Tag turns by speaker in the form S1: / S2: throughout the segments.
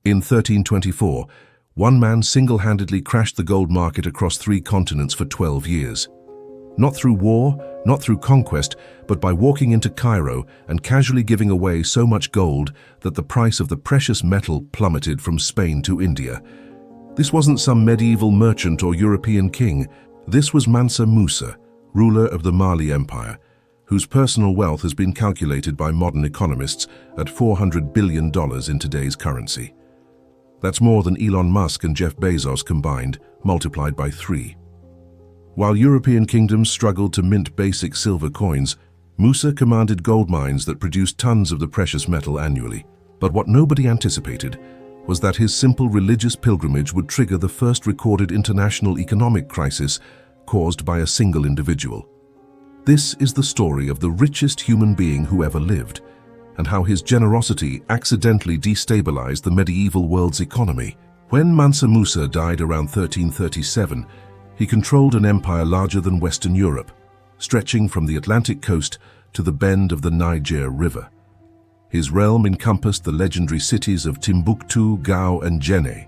S1: In 1324, one man single-handedly crashed the gold market across 3 continents for 12 years. Not through war, not through conquest, but by walking into Cairo and casually giving away so much gold that the price of the precious metal plummeted from Spain to India. This wasn't some medieval merchant or European king. This was Mansa Musa, ruler of the Mali Empire, whose personal wealth has been calculated by modern economists at $400 billion in today's currency. That's more than Elon Musk and Jeff Bezos combined, multiplied by 3. While European kingdoms struggled to mint basic silver coins, Musa commanded gold mines that produced tons of the precious metal annually. But what nobody anticipated was that his simple religious pilgrimage would trigger the first recorded international economic crisis caused by a single individual. This is the story of the richest human being who ever lived, and how his generosity accidentally destabilized the medieval world's economy. When Mansa Musa died around 1337, he controlled an empire larger than Western Europe, stretching from the Atlantic coast to the bend of the Niger River. His realm encompassed the legendary cities of Timbuktu, Gao, and Djenné,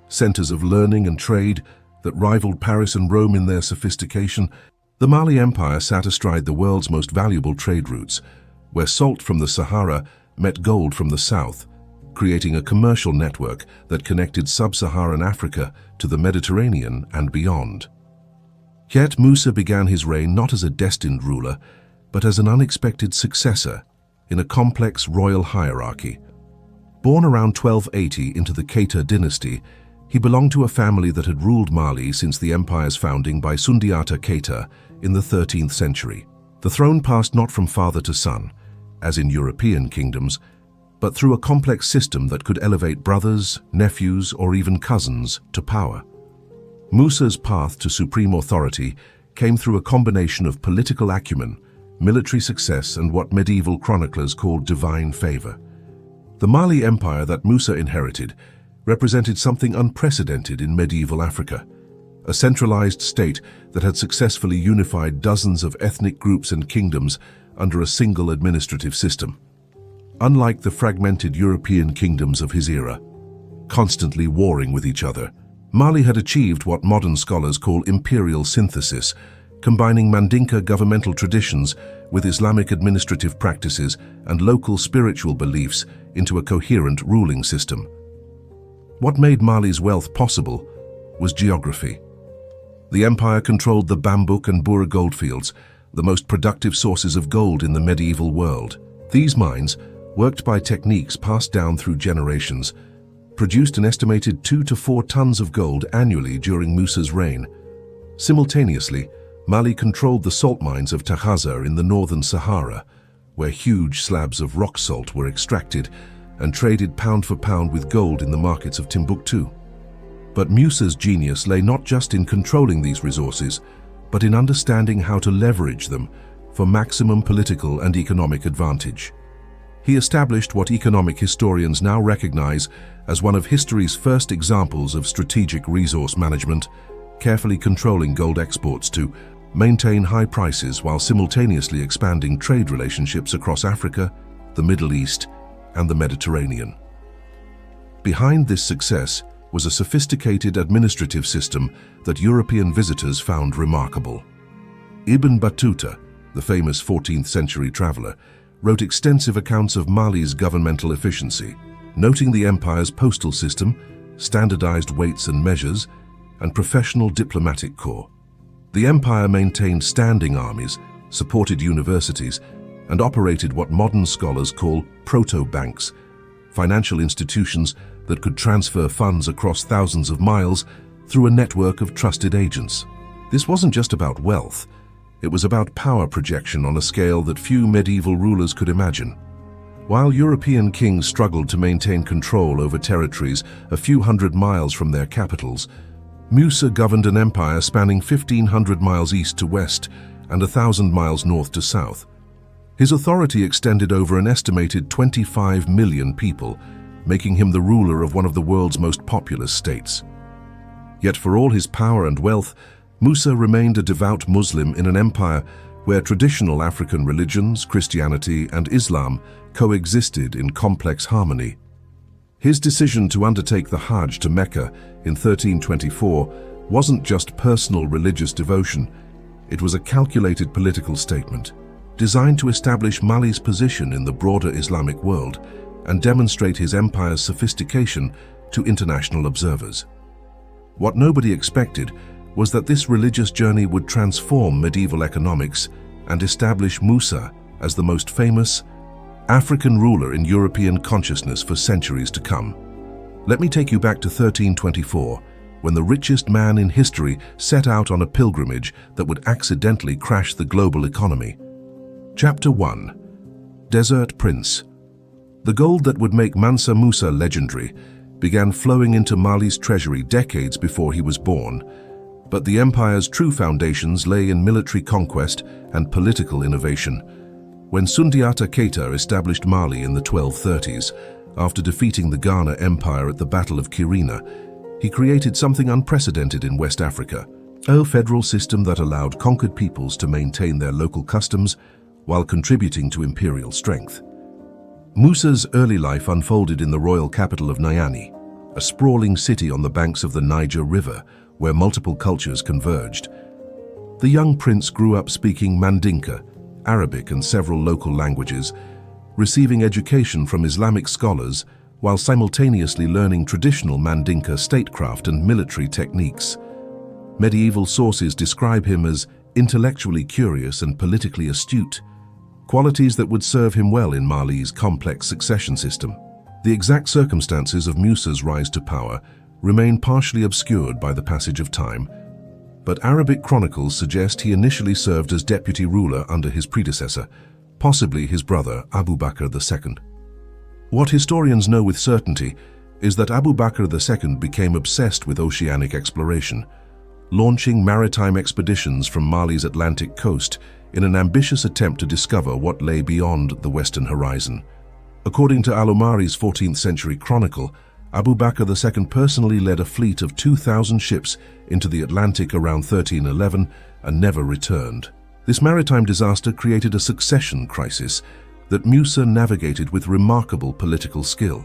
S1: centers of learning and trade that rivaled Paris and Rome in their sophistication. The Mali Empire sat astride the world's most valuable trade routes, where salt from the Sahara met gold from the south, creating a commercial network that connected sub-Saharan Africa to the Mediterranean and beyond. Yet Musa began his reign not as a destined ruler, but as an unexpected successor in a complex royal hierarchy. Born around 1280 into the Keita dynasty, he belonged to a family that had ruled Mali since the empire's founding by Sundiata Keita in the 13th century. The throne passed not from father to son, as in European kingdoms, but through a complex system that could elevate brothers, nephews, or even cousins to power. Musa's path to supreme authority came through a combination of political acumen, military success, and what medieval chroniclers called divine favor. The Mali Empire that Musa inherited represented something unprecedented in medieval Africa, a centralized state that had successfully unified dozens of ethnic groups and kingdoms under a single administrative system. Unlike the fragmented European kingdoms of his era, constantly warring with each other, Mali had achieved what modern scholars call imperial synthesis, combining Mandinka governmental traditions with Islamic administrative practices and local spiritual beliefs into a coherent ruling system. What made Mali's wealth possible was geography. The empire controlled the Bambouk and Boura goldfields, the most productive sources of gold in the medieval world. These mines, worked by techniques passed down through generations, produced an estimated 2 to 4 tons of gold annually during Musa's reign. Simultaneously, Mali controlled the salt mines of Tahaza in the northern Sahara, where huge slabs of rock salt were extracted and traded pound for pound with gold in the markets of Timbuktu. But Musa's genius lay not just in controlling these resources, but in understanding how to leverage them for maximum political and economic advantage. He established what economic historians now recognize as one of history's first examples of strategic resource management, carefully controlling gold exports to maintain high prices while simultaneously expanding trade relationships across Africa, the Middle East, and the Mediterranean. Behind this success was a sophisticated administrative system that European visitors found remarkable. Ibn Battuta, the famous 14th century traveler, wrote extensive accounts of Mali's governmental efficiency, noting the empire's postal system, standardized weights and measures, and professional diplomatic corps. The empire maintained standing armies, supported universities, and operated what modern scholars call proto-banks, financial institutions that could transfer funds across thousands of miles through a network of trusted agents. This wasn't just about wealth. It was about power projection on a scale that few medieval rulers could imagine. While European kings struggled to maintain control over territories a few hundred miles from their capitals, Musa governed an empire spanning 1,500 miles east to west and 1,000 miles north to south. His authority extended over an estimated 25 million people, making him the ruler of one of the world's most populous states. Yet for all his power and wealth, Musa remained a devout Muslim in an empire where traditional African religions, Christianity, and Islam coexisted in complex harmony. His decision to undertake the Hajj to Mecca in 1324 wasn't just personal religious devotion, it was a calculated political statement, designed to establish Mali's position in the broader Islamic world and demonstrate his empire's sophistication to international observers. What nobody expected was that this religious journey would transform medieval economics and establish Musa as the most famous African ruler in European consciousness for centuries to come. Let me take you back to 1324, when the richest man in history set out on a pilgrimage that would accidentally crash the global economy. Chapter 1. Desert Prince. The gold that would make Mansa Musa legendary began flowing into Mali's treasury decades before he was born, but the empire's true foundations lay in military conquest and political innovation. When Sundiata Keita established Mali in the 1230s, after defeating the Ghana Empire at the Battle of Kirina, he created something unprecedented in West Africa, a federal system that allowed conquered peoples to maintain their local customs while contributing to imperial strength. Musa's early life unfolded in the royal capital of Niani, a sprawling city on the banks of the Niger River where multiple cultures converged. The young prince grew up speaking Mandinka, Arabic and several local languages, receiving education from Islamic scholars while simultaneously learning traditional Mandinka statecraft and military techniques. Medieval sources describe him as intellectually curious and politically astute, qualities that would serve him well in Mali's complex succession system. The exact circumstances of Musa's rise to power remain partially obscured by the passage of time, but Arabic chronicles suggest he initially served as deputy ruler under his predecessor, possibly his brother Abu Bakr II. What historians know with certainty is that Abu Bakr II became obsessed with oceanic exploration, launching maritime expeditions from Mali's Atlantic coast in an ambitious attempt to discover what lay beyond the western horizon. According to Al-Omari's 14th century chronicle, Abu Bakr II personally led a fleet of 2,000 ships into the Atlantic around 1311 and never returned. This maritime disaster created a succession crisis that Musa navigated with remarkable political skill.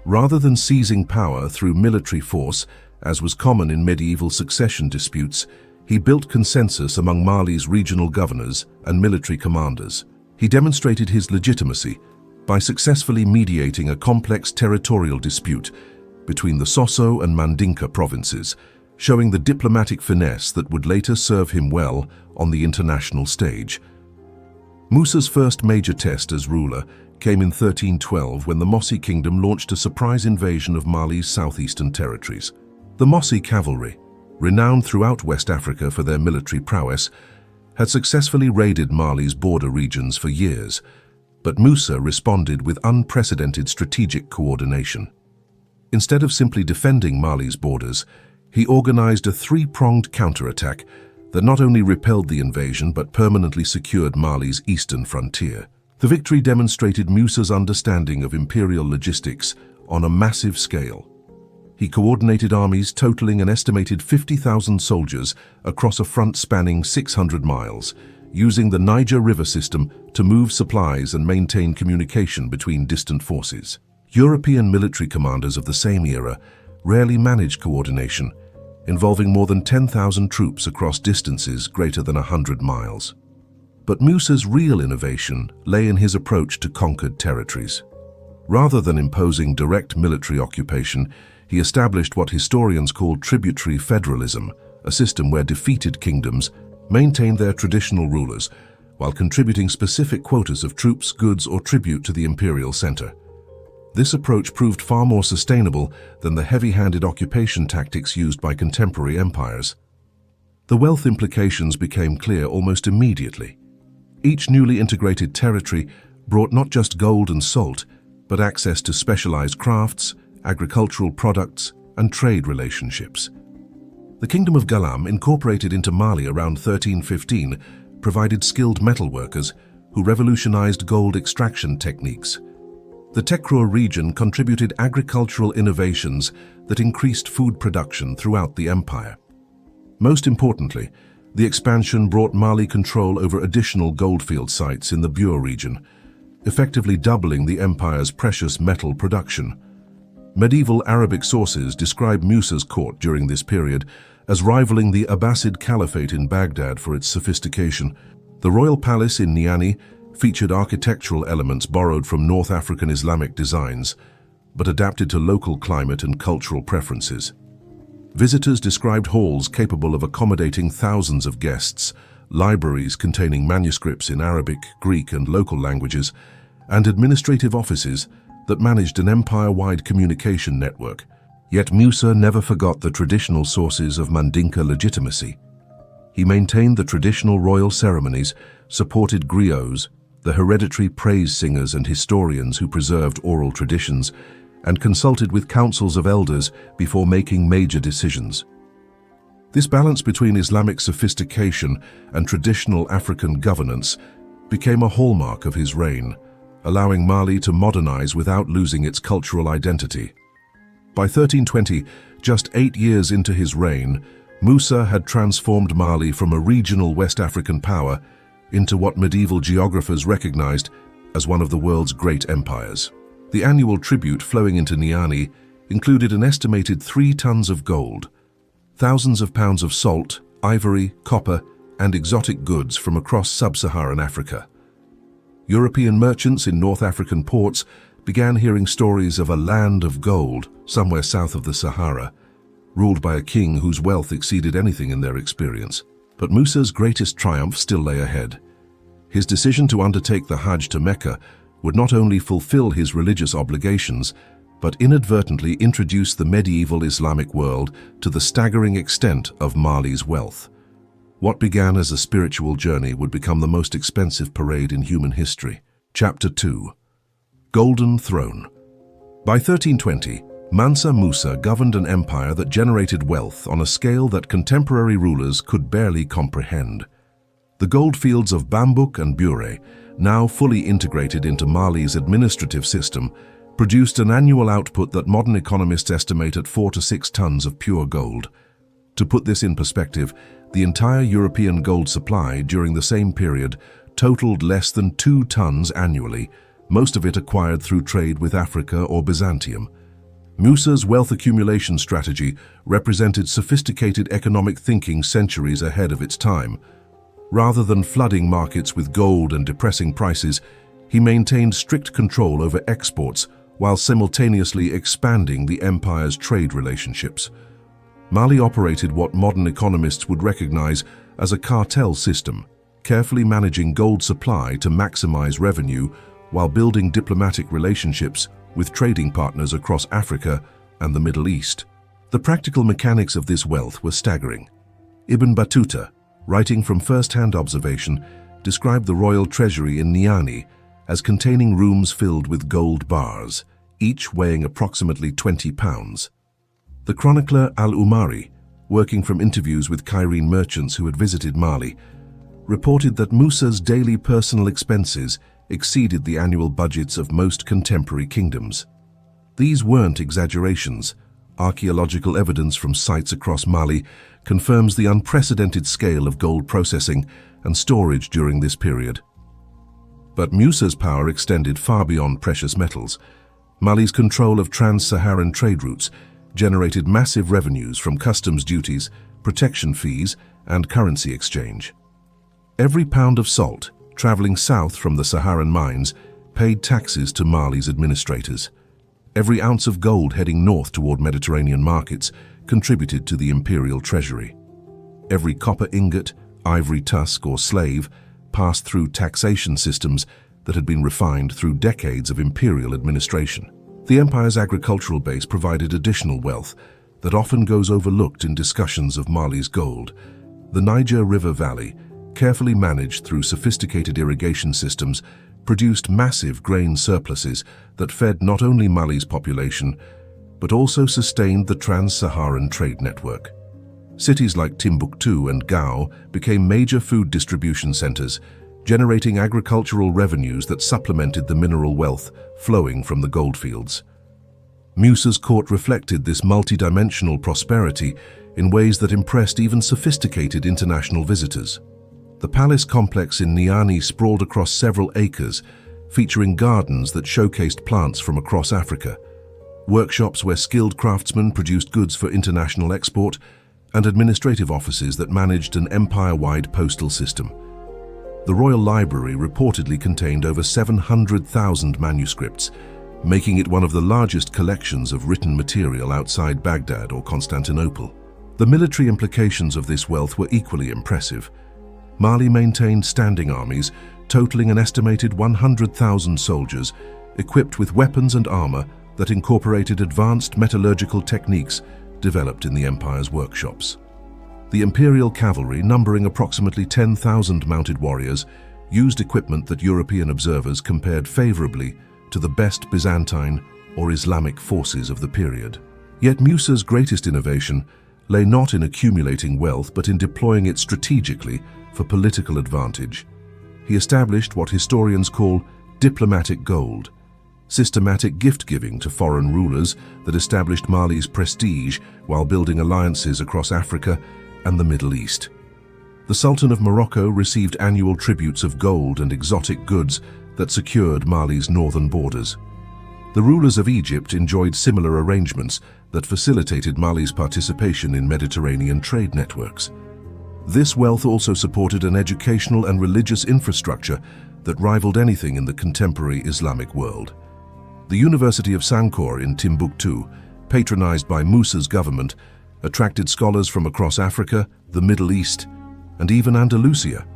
S1: Rather than seizing power through military force, as was common in medieval succession disputes, he built consensus among Mali's regional governors and military commanders. He demonstrated his legitimacy by successfully mediating a complex territorial dispute between the Soso and Mandinka provinces, showing the diplomatic finesse that would later serve him well on the international stage. Musa's first major test as ruler came in 1312 when the Mossi kingdom launched a surprise invasion of Mali's southeastern territories. The Mossi cavalry, renowned throughout West Africa for their military prowess, had successfully raided Mali's border regions for years, but Musa responded with unprecedented strategic coordination. Instead of simply defending Mali's borders, he organized a three-pronged counterattack that not only repelled the invasion but permanently secured Mali's eastern frontier. The victory demonstrated Musa's understanding of imperial logistics on a massive scale. He coordinated armies totaling an estimated 50,000 soldiers across a front spanning 600 miles, using the Niger River system to move supplies and maintain communication between distant forces. European military commanders of the same era rarely managed coordination, involving more than 10,000 troops across distances greater than 100 miles. But Musa's real innovation lay in his approach to conquered territories. Rather than imposing direct military occupation, he established what historians call tributary federalism, a system where defeated kingdoms maintained their traditional rulers while contributing specific quotas of troops, goods, or tribute to the imperial center. This approach proved far more sustainable than the heavy-handed occupation tactics used by contemporary empires. The wealth implications became clear almost immediately. Each newly integrated territory brought not just gold and salt, but access to specialized crafts, agricultural products, and trade relationships. The Kingdom of Galam, incorporated into Mali around 1315, provided skilled metalworkers who revolutionized gold extraction techniques. The Tekrour region contributed agricultural innovations that increased food production throughout the empire. Most importantly, the expansion brought Mali control over additional goldfield sites in the Bure region, effectively doubling the empire's precious metal production. Medieval Arabic sources describe Musa's court during this period as rivaling the Abbasid Caliphate in Baghdad for its sophistication. The royal palace in Niani featured architectural elements borrowed from North African Islamic designs, but adapted to local climate and cultural preferences. Visitors described halls capable of accommodating thousands of guests, libraries containing manuscripts in Arabic, Greek, and local languages, and administrative offices that managed an empire-wide communication network. Yet Musa never forgot the traditional sources of Mandinka legitimacy. He maintained the traditional royal ceremonies, supported griots, the hereditary praise singers and historians who preserved oral traditions, and consulted with councils of elders before making major decisions. This balance between Islamic sophistication and traditional African governance became a hallmark of his reign, allowing Mali to modernize without losing its cultural identity. By 1320, just 8 years into his reign, Musa had transformed Mali from a regional West African power into what medieval geographers recognized as one of the world's great empires. The annual tribute flowing into Niani included an estimated 3 tons of gold, thousands of pounds of salt, ivory, copper, and exotic goods from across sub-Saharan Africa. European merchants in North African ports began hearing stories of a land of gold somewhere south of the Sahara, ruled by a king whose wealth exceeded anything in their experience. But Musa's greatest triumph still lay ahead. His decision to undertake the Hajj to Mecca would not only fulfill his religious obligations, but inadvertently introduce the medieval Islamic world to the staggering extent of Mali's wealth. What began as a spiritual journey would become the most expensive parade in human history. Chapter 2. Golden Throne. By 1320, Mansa Musa governed an empire that generated wealth on a scale that contemporary rulers could barely comprehend. The goldfields of Bambouk and Bure, now fully integrated into Mali's administrative system, produced an annual output that modern economists estimate at 4 to 6 tons of pure gold. To put this in perspective, the entire European gold supply during the same period totaled less than 2 tons annually, most of it acquired through trade with Africa or Byzantium. Musa's wealth accumulation strategy represented sophisticated economic thinking centuries ahead of its time. Rather than flooding markets with gold and depressing prices, he maintained strict control over exports while simultaneously expanding the empire's trade relationships. Mali operated what modern economists would recognize as a cartel system, carefully managing gold supply to maximize revenue while building diplomatic relationships with trading partners across Africa and the Middle East. The practical mechanics of this wealth were staggering. Ibn Battuta, writing from first-hand observation, described the royal treasury in Niani as containing rooms filled with gold bars, each weighing approximately 20 pounds. The chronicler Al-Umari, working from interviews with Cairene merchants who had visited Mali, reported that Musa's daily personal expenses exceeded the annual budgets of most contemporary kingdoms. These weren't exaggerations. Archaeological evidence from sites across Mali confirms the unprecedented scale of gold processing and storage during this period. But Musa's power extended far beyond precious metals. Mali's control of trans-Saharan trade routes generated massive revenues from customs duties, protection fees, and currency exchange. Every pound of salt traveling south from the Saharan mines paid taxes to Mali's administrators. Every ounce of gold heading north toward Mediterranean markets contributed to the imperial treasury. Every copper ingot, ivory tusk, or slave passed through taxation systems that had been refined through decades of imperial administration. The empire's agricultural base provided additional wealth that often goes overlooked in discussions of Mali's gold. The Niger River Valley, carefully managed through sophisticated irrigation systems, produced massive grain surpluses that fed not only Mali's population, but also sustained the trans-Saharan trade network. Cities like Timbuktu and Gao became major food distribution centers, generating agricultural revenues that supplemented the mineral wealth flowing from the goldfields. Musa's court reflected this multidimensional prosperity in ways that impressed even sophisticated international visitors. The palace complex in Niani sprawled across several acres, featuring gardens that showcased plants from across Africa. workshops where skilled craftsmen produced goods for international export, and administrative offices that managed an empire-wide postal system. The Royal Library reportedly contained over 700,000 manuscripts, making it one of the largest collections of written material outside Baghdad or Constantinople. The military implications of this wealth were equally impressive. Mali maintained standing armies, totaling an estimated 100,000 soldiers, equipped with weapons and armor that incorporated advanced metallurgical techniques developed in the empire's workshops. The imperial cavalry, numbering approximately 10,000 mounted warriors, used equipment that European observers compared favorably to the best Byzantine or Islamic forces of the period. Yet Musa's greatest innovation lay not in accumulating wealth but in deploying it strategically for political advantage. He established what historians call diplomatic gold, systematic gift-giving to foreign rulers that established Mali's prestige while building alliances across Africa and the Middle East. The Sultan of Morocco received annual tributes of gold and exotic goods that secured Mali's northern borders. The rulers of Egypt enjoyed similar arrangements that facilitated Mali's participation in Mediterranean trade networks. This wealth also supported an educational and religious infrastructure that rivaled anything in the contemporary Islamic world. The University of Sankore in Timbuktu, patronized by Musa's government, attracted scholars from across Africa, the Middle East, and even Andalusia.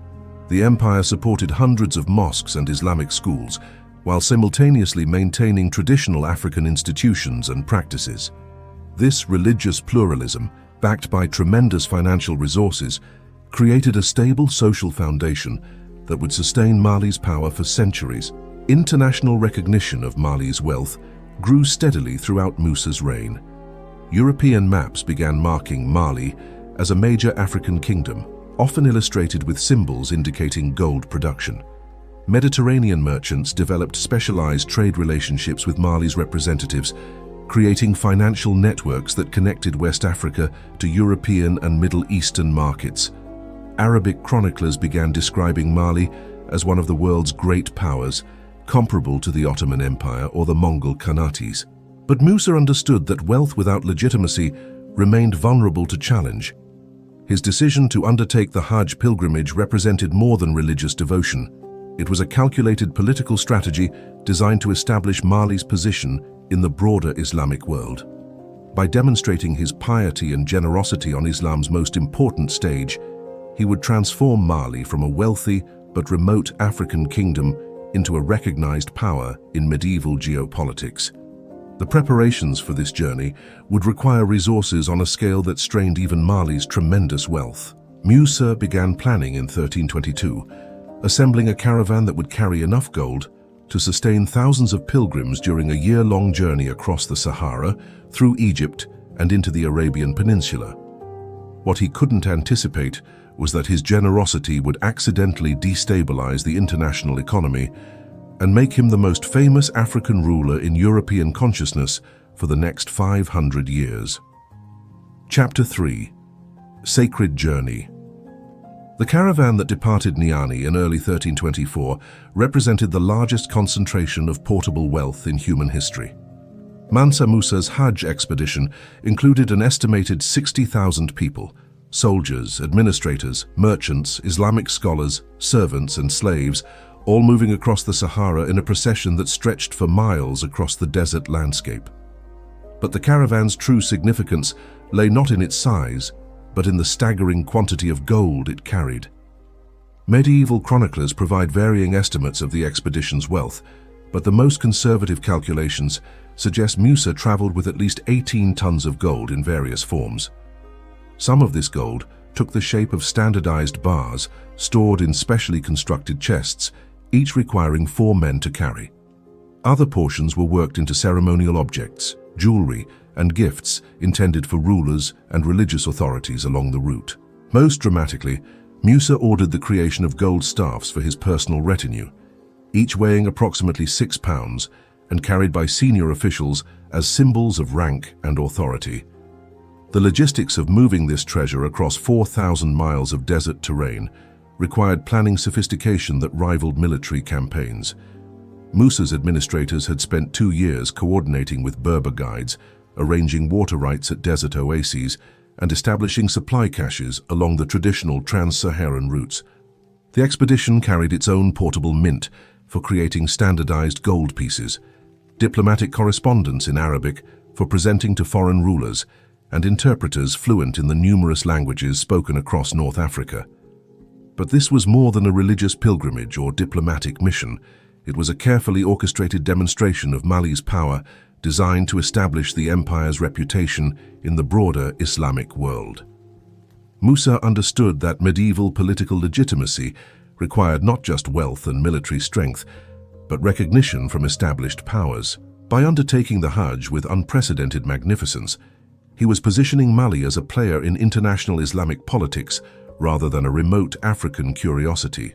S1: The empire supported hundreds of mosques and Islamic schools, while simultaneously maintaining traditional African institutions and practices. This religious pluralism, backed by tremendous financial resources, created a stable social foundation that would sustain Mali's power for centuries. International recognition of Mali's wealth grew steadily throughout Musa's reign. European maps began marking Mali as a major African kingdom, often illustrated with symbols indicating gold production. Mediterranean merchants developed specialized trade relationships with Mali's representatives, creating financial networks that connected West Africa to European and Middle Eastern markets. Arabic chroniclers began describing Mali as one of the world's great powers, comparable to the Ottoman Empire or the Mongol Khanates. But Musa understood that wealth without legitimacy remained vulnerable to challenge. His decision to undertake the Hajj pilgrimage represented more than religious devotion. It was a calculated political strategy designed to establish Mali's position in the broader Islamic world. By demonstrating his piety and generosity on Islam's most important stage, he would transform Mali from a wealthy but remote African kingdom into a recognized power in medieval geopolitics. The preparations for this journey would require resources on a scale that strained even Mali's tremendous wealth. Musa began planning in 1322, assembling a caravan that would carry enough gold to sustain thousands of pilgrims during a year-long journey across the Sahara, through Egypt, and into the Arabian Peninsula. What he couldn't anticipate was that his generosity would accidentally destabilize the international economy and make him the most famous African ruler in European consciousness for the next 500 years. Chapter 3. Sacred Journey. The caravan that departed Niani in early 1324 represented the largest concentration of portable wealth in human history. Mansa Musa's Hajj expedition included an estimated 60,000 people, soldiers, administrators, merchants, Islamic scholars, servants, and slaves, all moving across the Sahara in a procession that stretched for miles across the desert landscape. But the caravan's true significance lay not in its size, but in the staggering quantity of gold it carried. Medieval chroniclers provide varying estimates of the expedition's wealth, but the most conservative calculations suggest Musa traveled with at least 18 tons of gold in various forms. Some of this gold took the shape of standardized bars stored in specially constructed chests, each requiring 4 men to carry. Other portions were worked into ceremonial objects, jewelry, and gifts intended for rulers and religious authorities along the route. Most dramatically, Musa ordered the creation of gold staffs for his personal retinue, each weighing approximately 6 pounds and carried by senior officials as symbols of rank and authority. The logistics of moving this treasure across 4,000 miles of desert terrain required planning sophistication that rivaled military campaigns. Musa's administrators had spent 2 years coordinating with Berber guides, arranging water rights at desert oases, and establishing supply caches along the traditional trans-Saharan routes. The expedition carried its own portable mint for creating standardized gold pieces, diplomatic correspondence in Arabic for presenting to foreign rulers, and interpreters fluent in the numerous languages spoken across North Africa. But this was more than a religious pilgrimage or diplomatic mission. It was a carefully orchestrated demonstration of Mali's power, designed to establish the empire's reputation in the broader Islamic world. Musa understood that medieval political legitimacy required not just wealth and military strength, but recognition from established powers. By undertaking the Hajj with unprecedented magnificence, he was positioning Mali as a player in international Islamic politics rather than a remote African curiosity.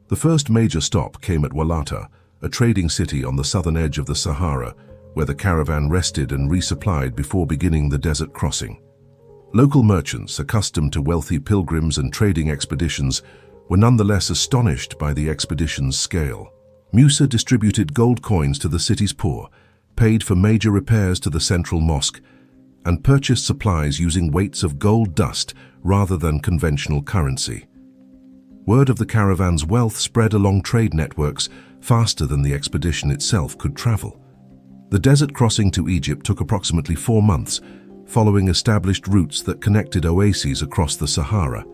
S1: The first major stop came at Walata, a trading city on the southern edge of the Sahara, where the caravan rested and resupplied before beginning the desert crossing. Local merchants, accustomed to wealthy pilgrims and trading expeditions, were nonetheless astonished by the expedition's scale. Musa distributed gold coins to the city's poor, paid for major repairs to the central mosque, and purchased supplies using weights of gold dust rather than conventional currency. Word of the caravan's wealth spread along trade networks faster than the expedition itself could travel. The desert crossing to Egypt took approximately 4 months, following established routes that connected oases across the Sahara.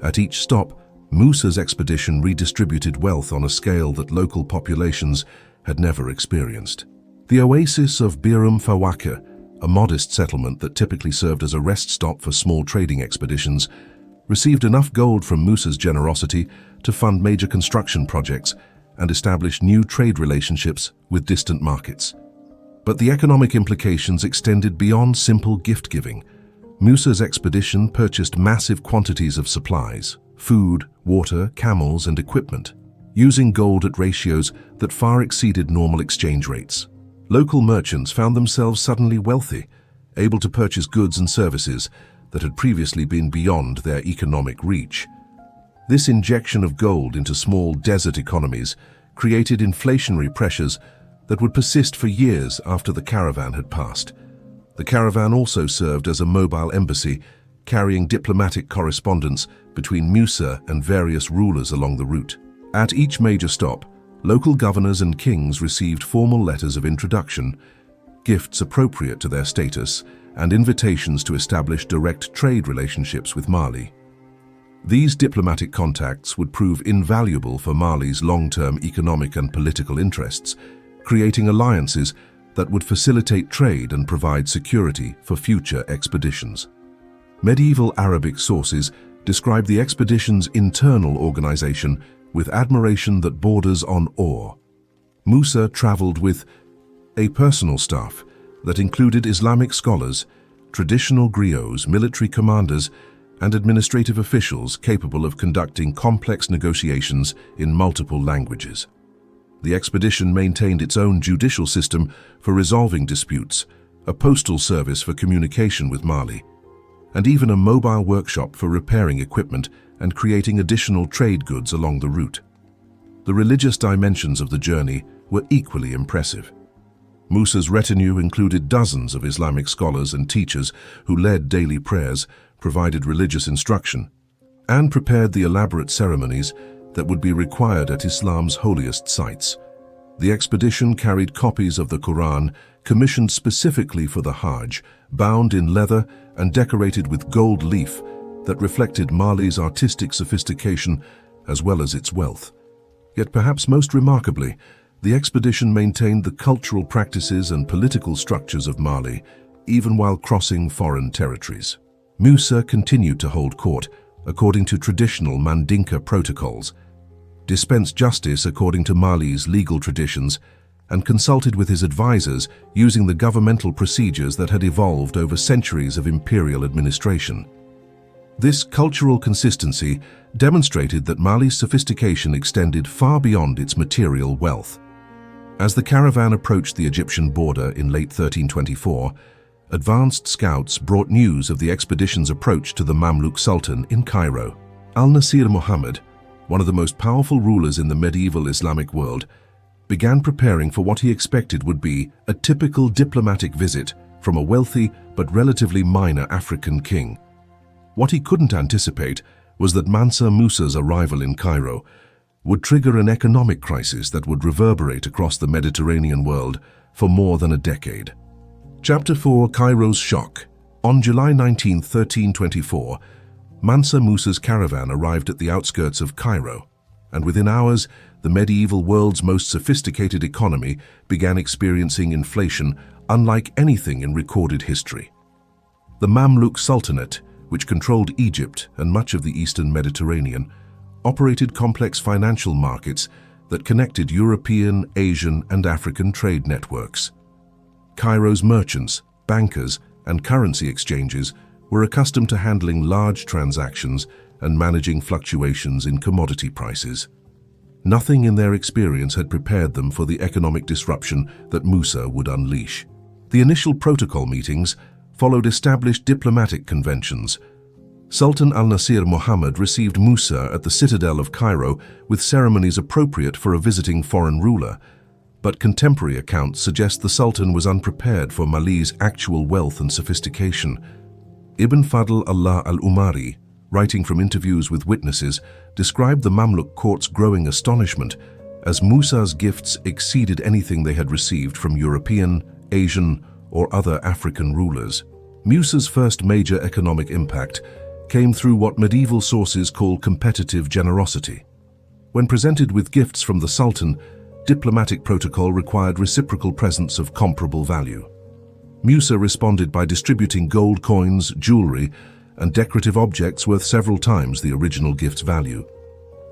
S1: At each stop, Musa's expedition redistributed wealth on a scale that local populations had never experienced. The oasis of Birum Fawakir, a modest settlement that typically served as a rest stop for small trading expeditions, received enough gold from Musa's generosity to fund major construction projects and establish new trade relationships with distant markets. But the economic implications extended beyond simple gift-giving. Musa's expedition purchased massive quantities of supplies, food, water, camels, and equipment, using gold at ratios that far exceeded normal exchange rates. Local merchants found themselves suddenly wealthy, able to purchase goods and services that had previously been beyond their economic reach. This injection of gold into small desert economies created inflationary pressures that would persist for years after the caravan had passed. The caravan also served as a mobile embassy, carrying diplomatic correspondence between Musa and various rulers along the route. At each major stop, local governors and kings received formal letters of introduction, gifts appropriate to their status, and invitations to establish direct trade relationships with Mali. These diplomatic contacts would prove invaluable for Mali's long-term economic and political interests, creating alliances that would facilitate trade and provide security for future expeditions. Medieval Arabic sources describe the expedition's internal organization with admiration that borders on awe. Musa traveled with a personal staff that included Islamic scholars, traditional griots, military commanders, and administrative officials capable of conducting complex negotiations in multiple languages. The expedition maintained its own judicial system for resolving disputes, a postal service for communication with Mali, and even a mobile workshop for repairing equipment and creating additional trade goods along the route. The religious dimensions of the journey were equally impressive. Musa's retinue included dozens of Islamic scholars and teachers who led daily prayers, provided religious instruction, and prepared the elaborate ceremonies that would be required at Islam's holiest sites. The expedition carried copies of the Quran commissioned specifically for the Hajj, bound in leather and decorated with gold leaf that reflected Mali's artistic sophistication as well as its wealth. Yet perhaps most remarkably, the expedition maintained the cultural practices and political structures of Mali, even while crossing foreign territories. Musa continued to hold court according to traditional Mandinka protocols, dispensed justice according to Mali's legal traditions, and consulted with his advisors using the governmental procedures that had evolved over centuries of imperial administration. This cultural consistency demonstrated that Mali's sophistication extended far beyond its material wealth. As the caravan approached the Egyptian border in late 1324, advanced scouts brought news of the expedition's approach to the Mamluk Sultan in Cairo. Al-Nasir Muhammad, one of the most powerful rulers in the medieval Islamic world, began preparing for what he expected would be a typical diplomatic visit from a wealthy but relatively minor African king. What he couldn't anticipate was that Mansa Musa's arrival in Cairo would trigger an economic crisis that would reverberate across the Mediterranean world for more than a decade. Chapter 4: Cairo's Shock. On July 19, 1324, Mansa Musa's caravan arrived at the outskirts of Cairo, and within hours, the medieval world's most sophisticated economy began experiencing inflation unlike anything in recorded history. The Mamluk Sultanate, which controlled Egypt and much of the eastern Mediterranean, operated complex financial markets that connected European, Asian, and African trade networks. Cairo's merchants, bankers, and currency exchanges were accustomed to handling large transactions and managing fluctuations in commodity prices. Nothing in their experience had prepared them for the economic disruption that Musa would unleash. The initial protocol meetings followed established diplomatic conventions. Sultan al-Nasir Muhammad received Musa at the citadel of Cairo with ceremonies appropriate for a visiting foreign ruler, but contemporary accounts suggest the Sultan was unprepared for Mali's actual wealth and sophistication. Ibn Fadl Allah al-Umari, writing from interviews with witnesses, described the Mamluk court's growing astonishment as Musa's gifts exceeded anything they had received from European, Asian, or other African rulers. Musa's first major economic impact came through what medieval sources call competitive generosity. When presented with gifts from the Sultan, diplomatic protocol required reciprocal presents of comparable value. Musa responded by distributing gold coins, jewelry, and decorative objects worth several times the original gift's value.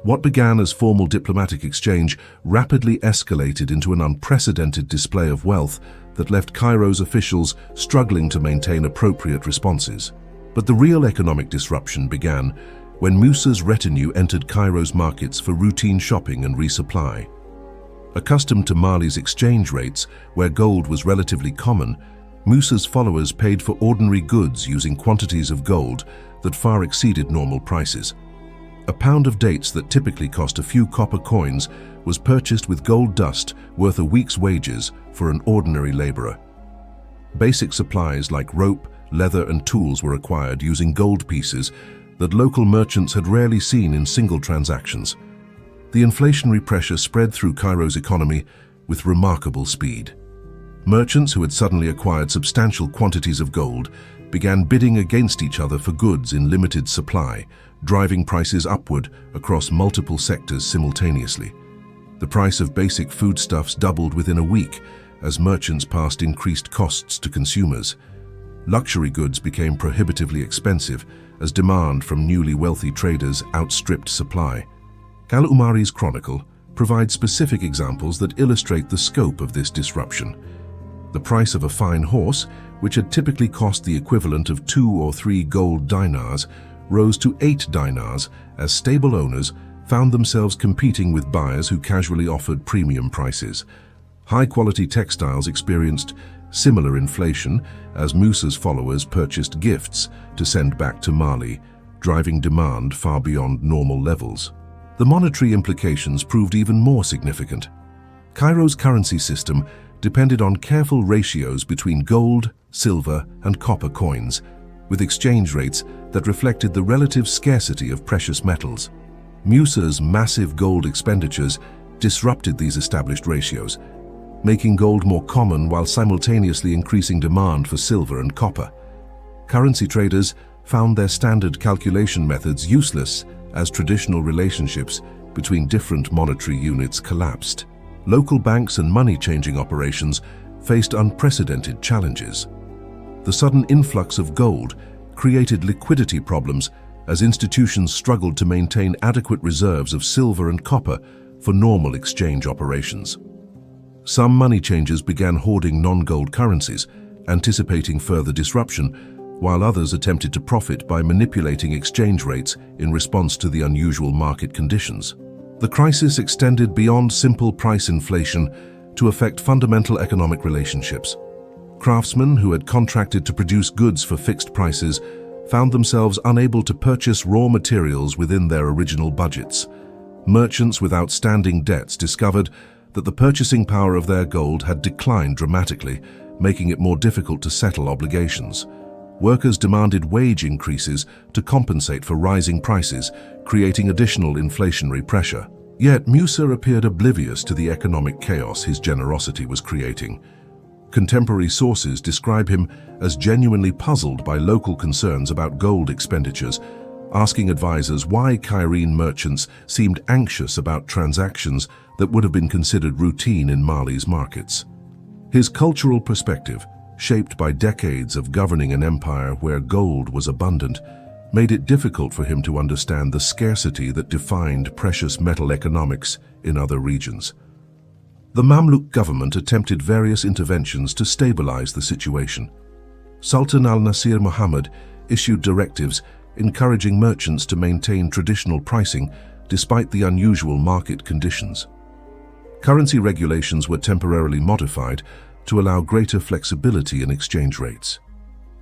S1: What began as formal diplomatic exchange rapidly escalated into an unprecedented display of wealth that left Cairo's officials struggling to maintain appropriate responses. But the real economic disruption began when Musa's retinue entered Cairo's markets for routine shopping and resupply. Accustomed to Mali's exchange rates, where gold was relatively common, Musa's followers paid for ordinary goods using quantities of gold that far exceeded normal prices. A pound of dates that typically cost a few copper coins was purchased with gold dust worth a week's wages for an ordinary laborer. Basic supplies like rope, leather, and tools were acquired using gold pieces that local merchants had rarely seen in single transactions. The inflationary pressure spread through Cairo's economy with remarkable speed. Merchants who had suddenly acquired substantial quantities of gold began bidding against each other for goods in limited supply, driving prices upward across multiple sectors simultaneously. The price of basic foodstuffs doubled within a week as merchants passed increased costs to consumers. Luxury goods became prohibitively expensive as demand from newly wealthy traders outstripped supply. Al-Umari's chronicle provides specific examples that illustrate the scope of this disruption. The price of a fine horse, which had typically cost the equivalent of 2 or 3 gold dinars, rose to 8 dinars as stable owners found themselves competing with buyers who casually offered premium prices. High-quality textiles experienced similar inflation as Musa's followers purchased gifts to send back to Mali, driving demand far beyond normal levels. The monetary implications proved even more significant. Cairo's currency system depended on careful ratios between gold, silver, and copper coins, with exchange rates that reflected the relative scarcity of precious metals. Musa's massive gold expenditures disrupted these established ratios, making gold more common while simultaneously increasing demand for silver and copper. Currency traders found their standard calculation methods useless as traditional relationships between different monetary units collapsed. Local banks and money-changing operations faced unprecedented challenges. The sudden influx of gold created liquidity problems as institutions struggled to maintain adequate reserves of silver and copper for normal exchange operations. Some money changers began hoarding non-gold currencies, anticipating further disruption, while others attempted to profit by manipulating exchange rates in response to the unusual market conditions. The crisis extended beyond simple price inflation to affect fundamental economic relationships. Craftsmen who had contracted to produce goods for fixed prices found themselves unable to purchase raw materials within their original budgets. Merchants with outstanding debts discovered that the purchasing power of their gold had declined dramatically, making it more difficult to settle obligations. Workers demanded wage increases to compensate for rising prices, creating additional inflationary pressure. Yet Musa appeared oblivious to the economic chaos his generosity was creating. Contemporary sources describe him as genuinely puzzled by local concerns about gold expenditures, asking advisors why Cairene merchants seemed anxious about transactions that would have been considered routine in Mali's markets. His cultural perspective, shaped by decades of governing an empire where gold was abundant, made it difficult for him to understand the scarcity that defined precious metal economics in other regions. The Mamluk government attempted various interventions to stabilize the situation. Sultan al-Nasir Muhammad issued directives encouraging merchants to maintain traditional pricing despite the unusual market conditions. Currency regulations were temporarily modified to allow greater flexibility in exchange rates.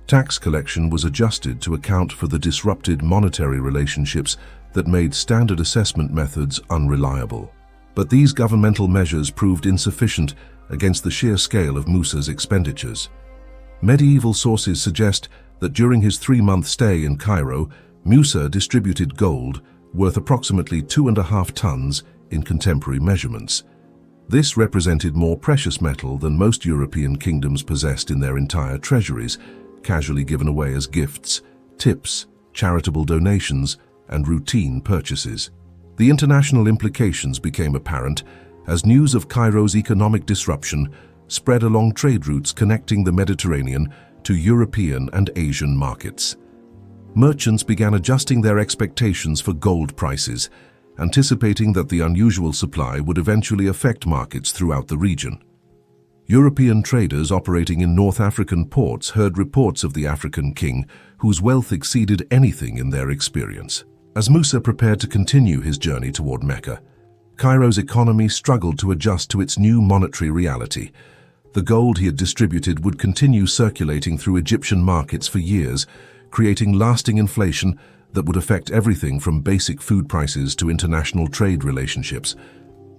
S1: Tax collection was adjusted to account for the disrupted monetary relationships that made standard assessment methods unreliable. But these governmental measures proved insufficient against the sheer scale of Musa's expenditures. Medieval sources suggest that during his 3-month stay in Cairo, Musa distributed gold worth approximately 2.5 tons in contemporary measurements. This represented more precious metal than most European kingdoms possessed in their entire treasuries, casually given away as gifts, tips, charitable donations, and routine purchases. The international implications became apparent as news of Cairo's economic disruption spread along trade routes connecting the Mediterranean to European and Asian markets. Merchants began adjusting their expectations for gold prices, anticipating that the unusual supply would eventually affect markets throughout the region. European traders operating in North African ports heard reports of the African king, whose wealth exceeded anything in their experience. As Musa prepared to continue his journey toward Mecca, Cairo's economy struggled to adjust to its new monetary reality. The gold he had distributed would continue circulating through Egyptian markets for years, creating lasting inflation that would affect everything from basic food prices to international trade relationships.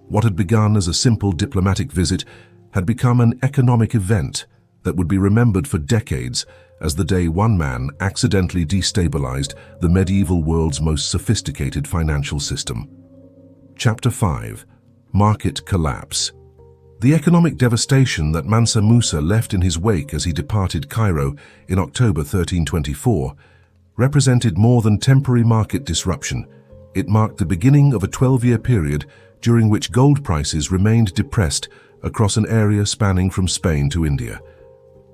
S1: What had begun as a simple diplomatic visit had become an economic event that would be remembered for decades as the day one man accidentally destabilized the medieval world's most sophisticated financial system. Chapter 5. Market Collapse. The economic devastation that Mansa Musa left in his wake as he departed Cairo in October 1324 represented more than temporary market disruption. It marked the beginning of a 12-year period during which gold prices remained depressed across an area spanning from Spain to India.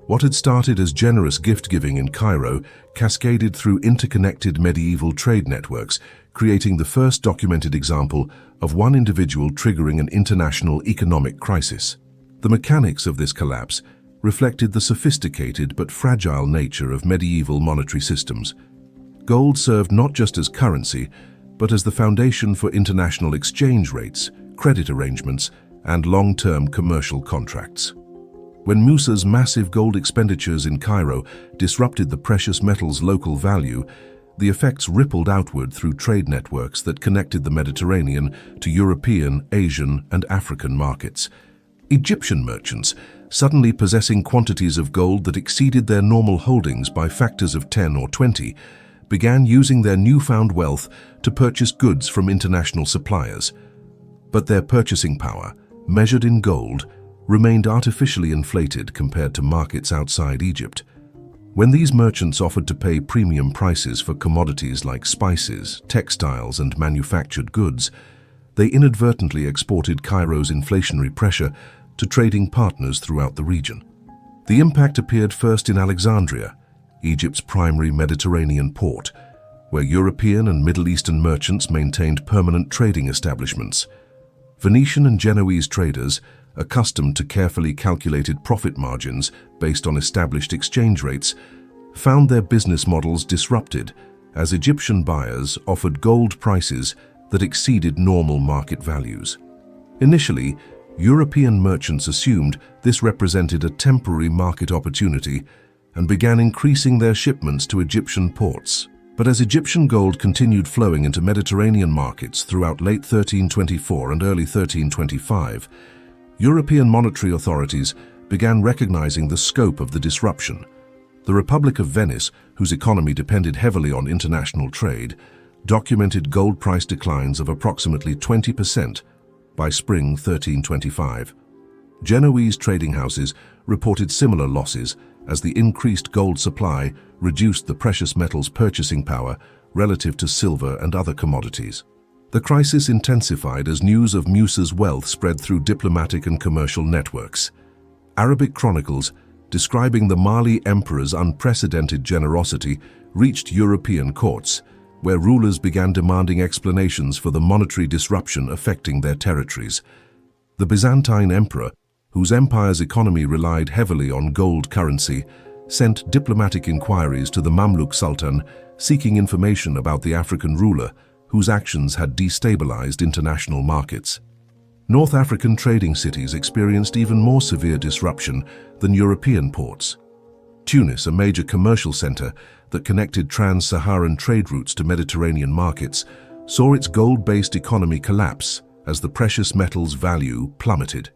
S1: What had started as generous gift-giving in Cairo cascaded through interconnected medieval trade networks, creating the first documented example of one individual triggering an international economic crisis. The mechanics of this collapse reflected the sophisticated but fragile nature of medieval monetary systems. Gold served not just as currency, but as the foundation for international exchange rates, credit arrangements, and long-term commercial contracts. When Musa's massive gold expenditures in Cairo disrupted the precious metal's local value, the effects rippled outward through trade networks that connected the Mediterranean to European, Asian, and African markets. Egyptian merchants, suddenly possessing quantities of gold that exceeded their normal holdings by factors of 10 or 20, began using their newfound wealth to purchase goods from international suppliers. But their purchasing power, measured in gold, remained artificially inflated compared to markets outside Egypt. When these merchants offered to pay premium prices for commodities like spices, textiles, and manufactured goods, they inadvertently exported Cairo's inflationary pressure to trading partners throughout the region. The impact appeared first in Alexandria, Egypt's primary Mediterranean port, where European and Middle Eastern merchants maintained permanent trading establishments. Venetian and Genoese traders, accustomed to carefully calculated profit margins based on established exchange rates, found their business models disrupted as Egyptian buyers offered gold prices that exceeded normal market values. Initially, European merchants assumed this represented a temporary market opportunity and began increasing their shipments to Egyptian ports. But as Egyptian gold continued flowing into Mediterranean markets throughout late 1324 and early 1325, European monetary authorities began recognizing the scope of the disruption. The Republic of Venice, whose economy depended heavily on international trade, documented gold price declines of approximately 20% by spring 1325. Genoese trading houses reported similar losses as the increased gold supply reduced the precious metals' purchasing power relative to silver and other commodities. The crisis intensified as news of Musa's wealth spread through diplomatic and commercial networks. Arabic chronicles describing the Mali emperor's unprecedented generosity reached European courts, where rulers began demanding explanations for the monetary disruption affecting their territories. The Byzantine emperor, whose empire's economy relied heavily on gold currency, sent diplomatic inquiries to the Mamluk Sultan seeking information about the African ruler whose actions had destabilized international markets. North African trading cities experienced even more severe disruption than European ports. Tunis, a major commercial center that connected trans-Saharan trade routes to Mediterranean markets, saw its gold-based economy collapse as the precious metals' value plummeted.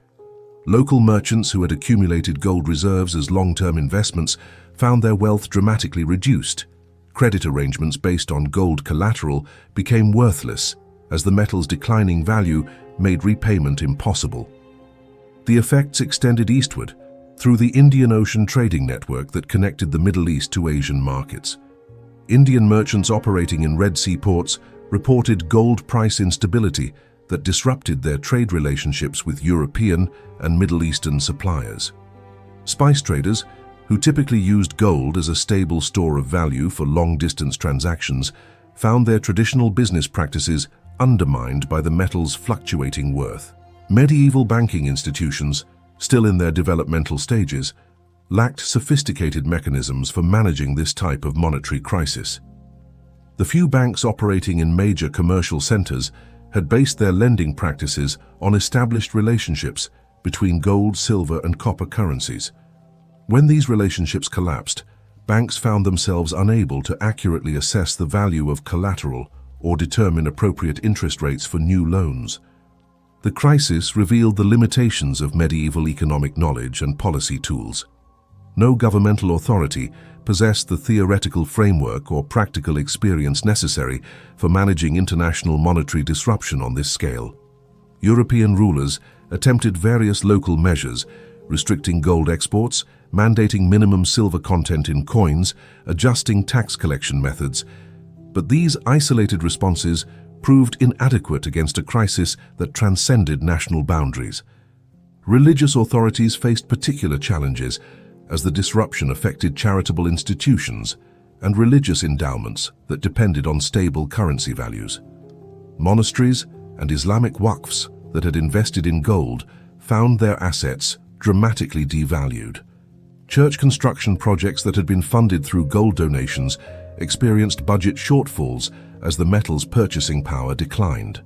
S1: Local merchants who had accumulated gold reserves as long-term investments found their wealth dramatically reduced. Credit arrangements based on gold collateral became worthless as the metal's declining value made repayment impossible. The effects extended eastward through the Indian Ocean trading network that connected the Middle East to Asian markets. Indian merchants operating in Red Sea ports reported gold price instability that disrupted their trade relationships with European and Middle Eastern suppliers. Spice traders, who typically used gold as a stable store of value for long-distance transactions, found their traditional business practices undermined by the metal's fluctuating worth. Medieval banking institutions, still in their developmental stages, lacked sophisticated mechanisms for managing this type of monetary crisis. The few banks operating in major commercial centers had based their lending practices on established relationships between gold, silver, and copper currencies. When these relationships collapsed, banks found themselves unable to accurately assess the value of collateral or determine appropriate interest rates for new loans. The crisis revealed the limitations of medieval economic knowledge and policy tools. No governmental authority possessed the theoretical framework or practical experience necessary for managing international monetary disruption on this scale. European rulers attempted various local measures, restricting gold exports, mandating minimum silver content in coins, adjusting tax collection methods. But these isolated responses proved inadequate against a crisis that transcended national boundaries. Religious authorities faced particular challenges as the disruption affected charitable institutions and religious endowments that depended on stable currency values. Monasteries and Islamic waqfs that had invested in gold found their assets dramatically devalued. Church construction projects that had been funded through gold donations experienced budget shortfalls as the metal's purchasing power declined.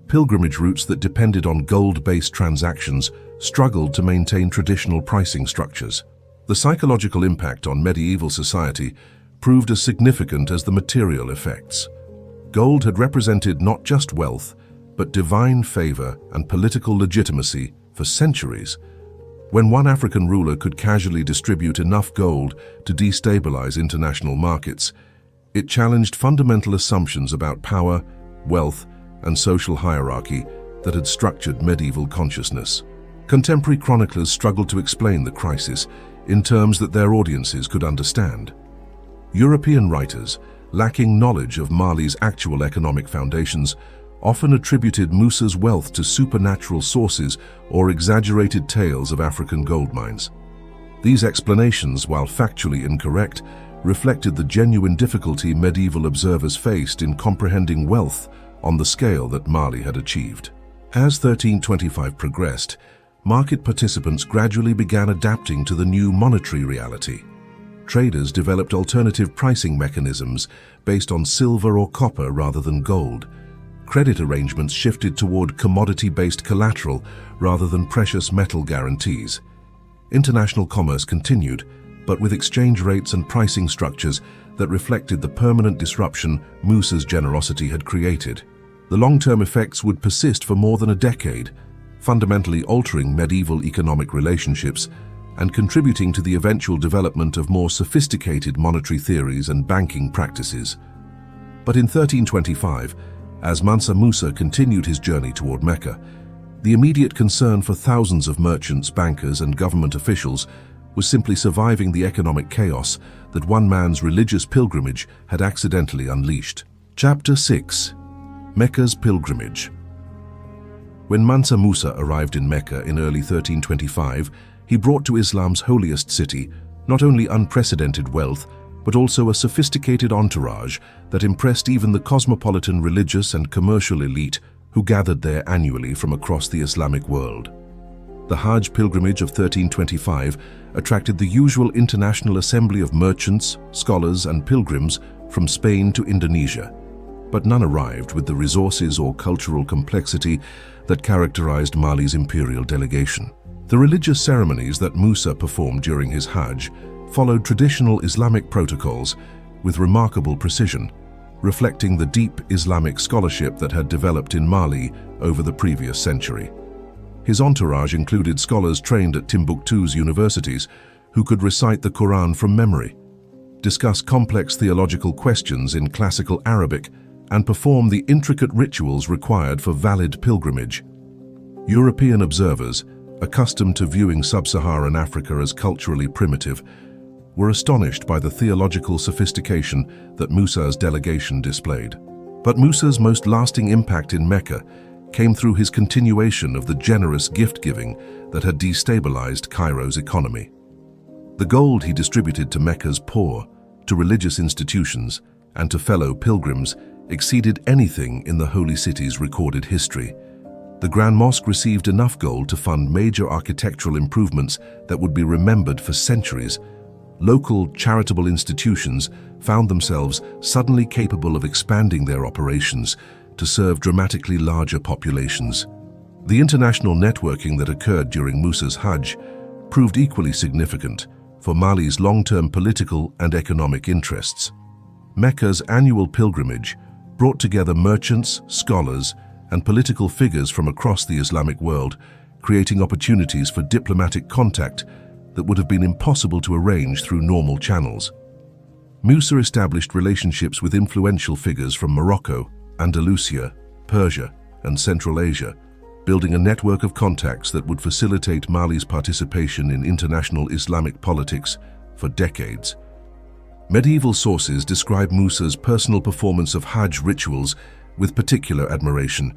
S1: Pilgrimage routes that depended on gold-based transactions struggled to maintain traditional pricing structures. The psychological impact on medieval society proved as significant as the material effects. Gold had represented not just wealth, but divine favor and political legitimacy for centuries. When one African ruler could casually distribute enough gold to destabilize international markets, it challenged fundamental assumptions about power, wealth, and social hierarchy that had structured medieval consciousness. Contemporary chroniclers struggled to explain the crisis in terms that their audiences could understand. European writers, lacking knowledge of Mali's actual economic foundations, often attributed Musa's wealth to supernatural sources or exaggerated tales of African gold mines. These explanations, while factually incorrect, reflected the genuine difficulty medieval observers faced in comprehending wealth on the scale that Mali had achieved. As 1325 progressed, market participants gradually began adapting to the new monetary reality. Traders developed alternative pricing mechanisms based on silver or copper rather than gold. Credit arrangements shifted toward commodity-based collateral rather than precious metal guarantees. International commerce continued, but with exchange rates and pricing structures that reflected the permanent disruption Musa's generosity had created. The long-term effects would persist for more than a decade, fundamentally altering medieval economic relationships and contributing to the eventual development of more sophisticated monetary theories and banking practices. But in 1325, as Mansa Musa continued his journey toward Mecca, the immediate concern for thousands of merchants, bankers, and government officials was simply surviving the economic chaos that one man's religious pilgrimage had accidentally unleashed. Chapter 6. Mecca's Pilgrimage. When Mansa Musa arrived in Mecca in early 1325, he brought to Islam's holiest city not only unprecedented wealth, but also a sophisticated entourage that impressed even the cosmopolitan religious and commercial elite who gathered there annually from across the Islamic world. The Hajj pilgrimage of 1325 attracted the usual international assembly of merchants, scholars, and pilgrims from Spain to Indonesia, but none arrived with the resources or cultural complexity that characterized Mali's imperial delegation. The religious ceremonies that Musa performed during his Hajj followed traditional Islamic protocols with remarkable precision, reflecting the deep Islamic scholarship that had developed in Mali over the previous century. His entourage included scholars trained at Timbuktu's universities who could recite the Quran from memory, discuss complex theological questions in classical Arabic, and perform the intricate rituals required for valid pilgrimage. European observers, accustomed to viewing sub-Saharan Africa as culturally primitive, were astonished by the theological sophistication that Musa's delegation displayed. But Musa's most lasting impact in Mecca came through his continuation of the generous gift-giving that had destabilized Cairo's economy. The gold he distributed to Mecca's poor, to religious institutions, and to fellow pilgrims exceeded anything in the holy city's recorded history. The Grand Mosque received enough gold to fund major architectural improvements that would be remembered for centuries. Local charitable institutions found themselves suddenly capable of expanding their operations to serve dramatically larger populations. The international networking that occurred during Musa's Hajj proved equally significant for Mali's long-term political and economic interests. Mecca's annual pilgrimage brought together merchants, scholars, and political figures from across the Islamic world, creating opportunities for diplomatic contact that would have been impossible to arrange through normal channels. Musa established relationships with influential figures from Morocco, Andalusia, Persia, and Central Asia, building a network of contacts that would facilitate Mali's participation in international Islamic politics for decades. Medieval sources describe Musa's personal performance of Hajj rituals with particular admiration.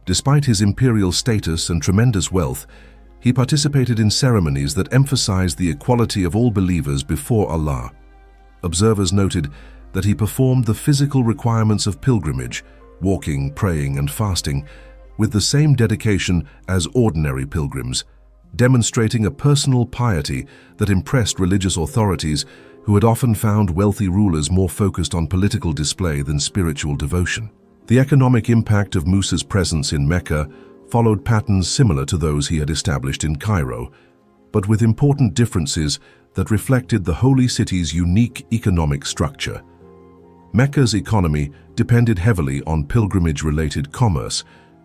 S1: Despite his imperial status and tremendous wealth, he participated in ceremonies that emphasized the equality of all believers before Allah. Observers noted that he performed the physical requirements of pilgrimage, walking, praying, and fasting, with the same dedication as ordinary pilgrims, demonstrating a personal piety that impressed religious authorities who had often found wealthy rulers more focused on political display than spiritual devotion. The economic impact of Musa's presence in Mecca followed patterns similar to those he had established in Cairo, but with important differences that reflected the holy city's unique economic structure. Mecca's economy depended heavily on pilgrimage-related commerce,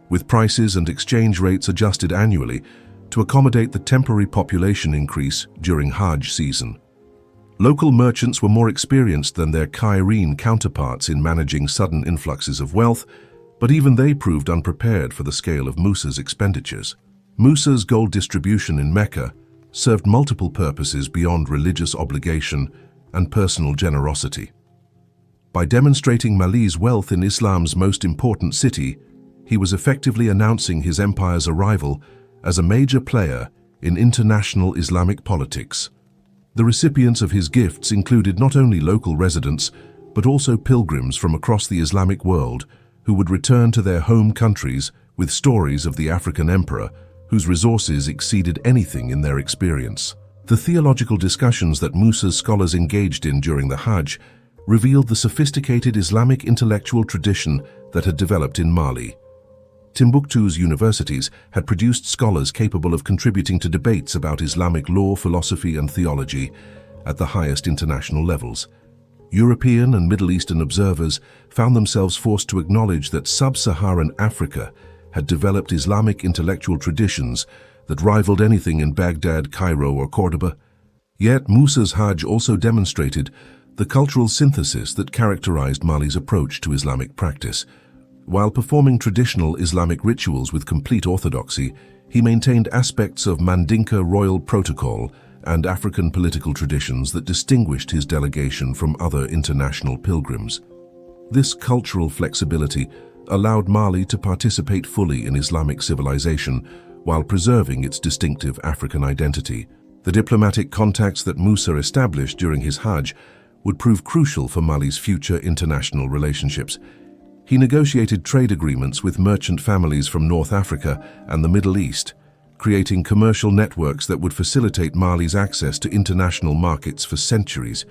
S1: with prices and exchange rates adjusted annually to accommodate the temporary population increase during Hajj season. Local merchants were more experienced than their Cairene counterparts in managing sudden influxes of wealth, but even they proved unprepared for the scale of Musa's expenditures. Musa's gold distribution in Mecca served multiple purposes beyond religious obligation and personal generosity. By demonstrating Mali's wealth in Islam's most important city, he was effectively announcing his empire's arrival as a major player in international Islamic politics. The recipients of his gifts included not only local residents, but also pilgrims from across the Islamic world who would return to their home countries with stories of the African emperor whose resources exceeded anything in their experience. The theological discussions that Musa's scholars engaged in during the Hajj revealed the sophisticated Islamic intellectual tradition that had developed in Mali. Timbuktu's universities had produced scholars capable of contributing to debates about Islamic law, philosophy, and theology at the highest international levels. European and Middle Eastern observers found themselves forced to acknowledge that sub-Saharan Africa had developed Islamic intellectual traditions that rivaled anything in Baghdad, Cairo, or Cordoba. Yet Musa's Hajj also demonstrated the cultural synthesis that characterized Mali's approach to Islamic practice. While performing traditional Islamic rituals with complete orthodoxy, he maintained aspects of Mandinka royal protocol and African political traditions that distinguished his delegation from other international pilgrims. This cultural flexibility allowed Mali to participate fully in Islamic civilization while preserving its distinctive African identity. The diplomatic contacts that Musa established during his Hajj would prove crucial for Mali's future international relationships. He negotiated trade agreements with merchant families from North Africa and the Middle East, creating commercial networks that would facilitate Mali's access to international markets for centuries.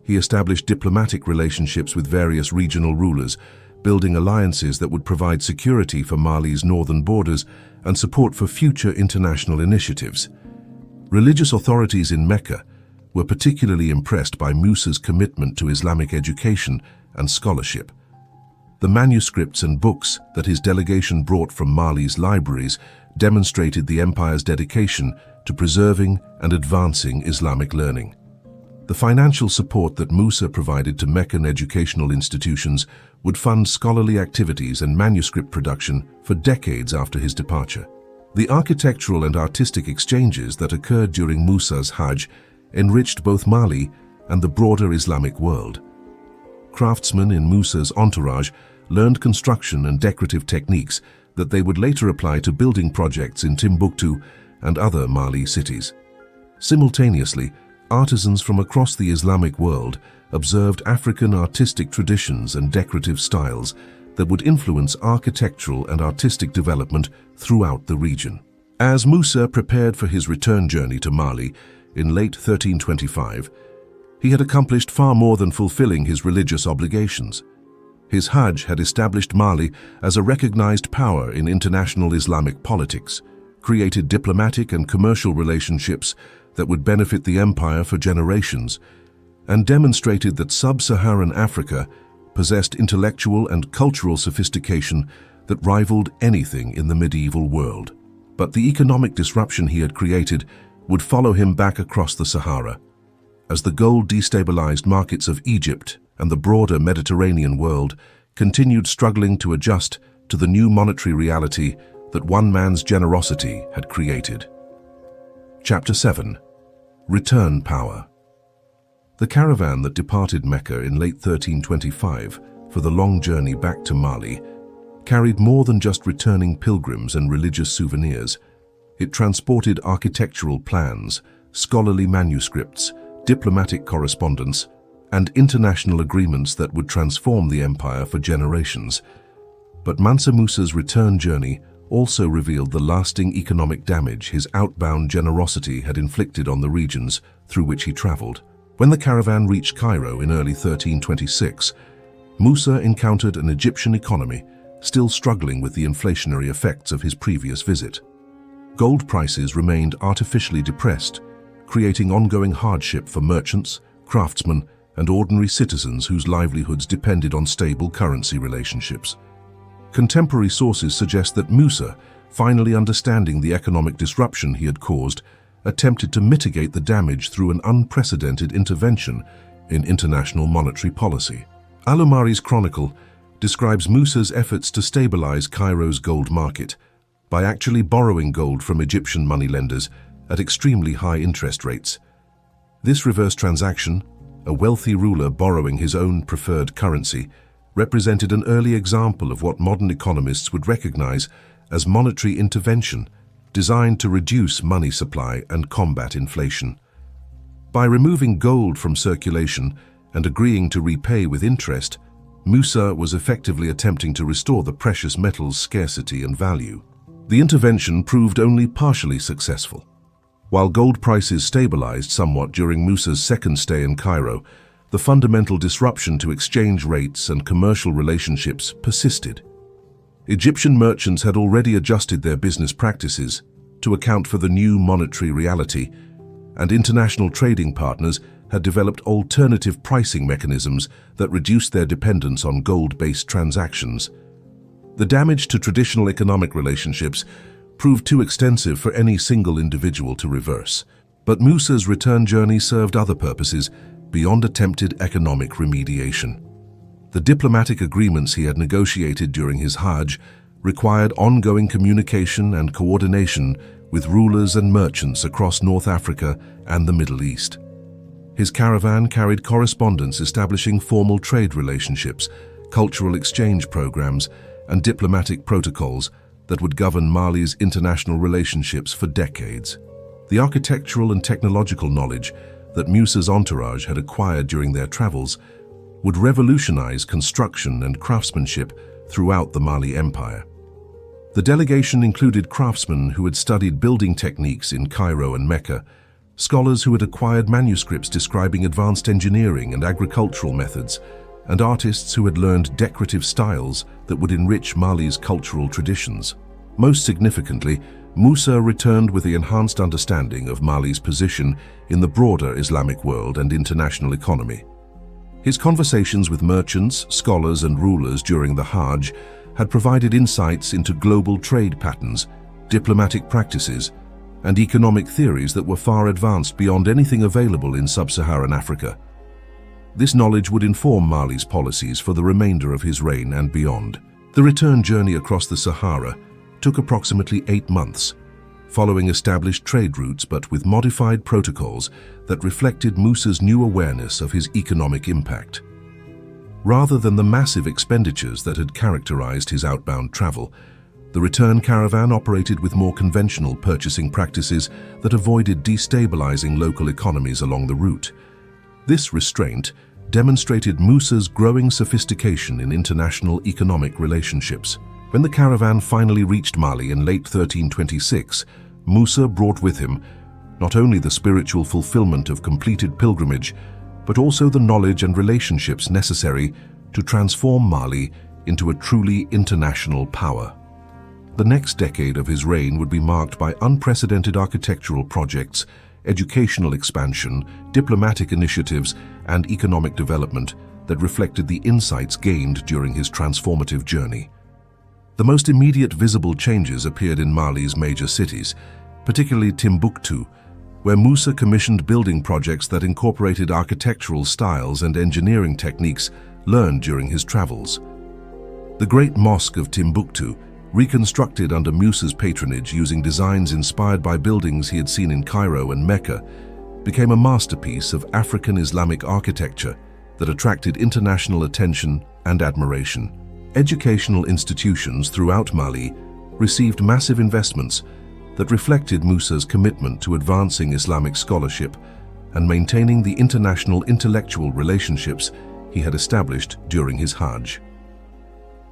S1: He established diplomatic relationships with various regional rulers, building alliances that would provide security for Mali's northern borders and support for future international initiatives. Religious authorities in Mecca were particularly impressed by Musa's commitment to Islamic education and scholarship. The manuscripts and books that his delegation brought from Mali's libraries demonstrated the empire's dedication to preserving and advancing Islamic learning. The financial support that Musa provided to Meccan educational institutions would fund scholarly activities and manuscript production for decades after his departure. The architectural and artistic exchanges that occurred during Musa's Hajj enriched both Mali and the broader Islamic world. Craftsmen in Musa's entourage learned construction and decorative techniques that they would later apply to building projects in Timbuktu and other Mali cities. Simultaneously, artisans from across the Islamic world observed African artistic traditions and decorative styles that would influence architectural and artistic development throughout the region. As Musa prepared for his return journey to Mali in late 1325, he had accomplished far more than fulfilling his religious obligations. His Hajj had established Mali as a recognized power in international Islamic politics, created diplomatic and commercial relationships that would benefit the empire for generations, and demonstrated that sub-Saharan Africa possessed intellectual and cultural sophistication that rivaled anything in the medieval world. But the economic disruption he had created would follow him back across the Sahara. As the gold destabilized markets of Egypt and the broader Mediterranean world continued struggling to adjust to the new monetary reality that one man's generosity had created. Chapter 7. Return Power. The caravan that departed Mecca in late 1325 for the long journey back to Mali carried more than just returning pilgrims and religious souvenirs. It transported architectural plans, scholarly manuscripts, diplomatic correspondence, and international agreements that would transform the empire for generations. But Mansa Musa's return journey also revealed the lasting economic damage his outbound generosity had inflicted on the regions through which he traveled. When the caravan reached Cairo in early 1326, Musa encountered an Egyptian economy still struggling with the inflationary effects of his previous visit. Gold prices remained artificially depressed, creating ongoing hardship for merchants, craftsmen, and ordinary citizens whose livelihoods depended on stable currency relationships. Contemporary sources suggest that Musa, finally understanding the economic disruption he had caused, attempted to mitigate the damage through an unprecedented intervention in international monetary policy. Al-Umari's chronicle describes Musa's efforts to stabilize Cairo's gold market by actually borrowing gold from Egyptian moneylenders at extremely high interest rates. This reverse transaction, a wealthy ruler borrowing his own preferred currency, represented an early example of what modern economists would recognize as monetary intervention designed to reduce money supply and combat inflation. By removing gold from circulation and agreeing to repay with interest, Musa was effectively attempting to restore the precious metal's scarcity and value. The intervention proved only partially successful. While gold prices stabilized somewhat during Musa's second stay in Cairo, the fundamental disruption to exchange rates and commercial relationships persisted. Egyptian merchants had already adjusted their business practices to account for the new monetary reality, and international trading partners had developed alternative pricing mechanisms that reduced their dependence on gold-based transactions. The damage to traditional economic relationships proved too extensive for any single individual to reverse. But Musa's return journey served other purposes beyond attempted economic remediation. The diplomatic agreements he had negotiated during his Hajj required ongoing communication and coordination with rulers and merchants across North Africa and the Middle East. His caravan carried correspondence establishing formal trade relationships, cultural exchange programs, and diplomatic protocols that would govern Mali's international relationships for decades. The architectural and technological knowledge that Musa's entourage had acquired during their travels would revolutionize construction and craftsmanship throughout the Mali Empire. The delegation included craftsmen who had studied building techniques in Cairo and Mecca, scholars who had acquired manuscripts describing advanced engineering and agricultural methods, and artists who had learned decorative styles that would enrich Mali's cultural traditions. Most significantly, Musa returned with the enhanced understanding of Mali's position in the broader Islamic world and international economy. His conversations with merchants, scholars, and rulers during the Hajj had provided insights into global trade patterns, diplomatic practices, and economic theories that were far advanced beyond anything available in sub-Saharan Africa. This knowledge would inform Mali's policies for the remainder of his reign and beyond. The return journey across the Sahara took approximately 8 months, following established trade routes but with modified protocols that reflected Musa's new awareness of his economic impact. Rather than the massive expenditures that had characterized his outbound travel, the return caravan operated with more conventional purchasing practices that avoided destabilizing local economies along the route. This restraint demonstrated Musa's growing sophistication in international economic relationships. When the caravan finally reached Mali in late 1326, Musa brought with him not only the spiritual fulfillment of completed pilgrimage, but also the knowledge and relationships necessary to transform Mali into a truly international power. The next decade of his reign would be marked by unprecedented architectural projects, educational expansion, diplomatic initiatives, and economic development that reflected the insights gained during his transformative journey. The most immediate visible changes appeared in Mali's major cities, particularly Timbuktu, where Musa commissioned building projects that incorporated architectural styles and engineering techniques learned during his travels. The Great Mosque of Timbuktu, reconstructed under Musa's patronage using designs inspired by buildings he had seen in Cairo and Mecca, became a masterpiece of African Islamic architecture that attracted international attention and admiration. Educational institutions throughout Mali received massive investments that reflected Musa's commitment to advancing Islamic scholarship and maintaining the international intellectual relationships he had established during his Hajj.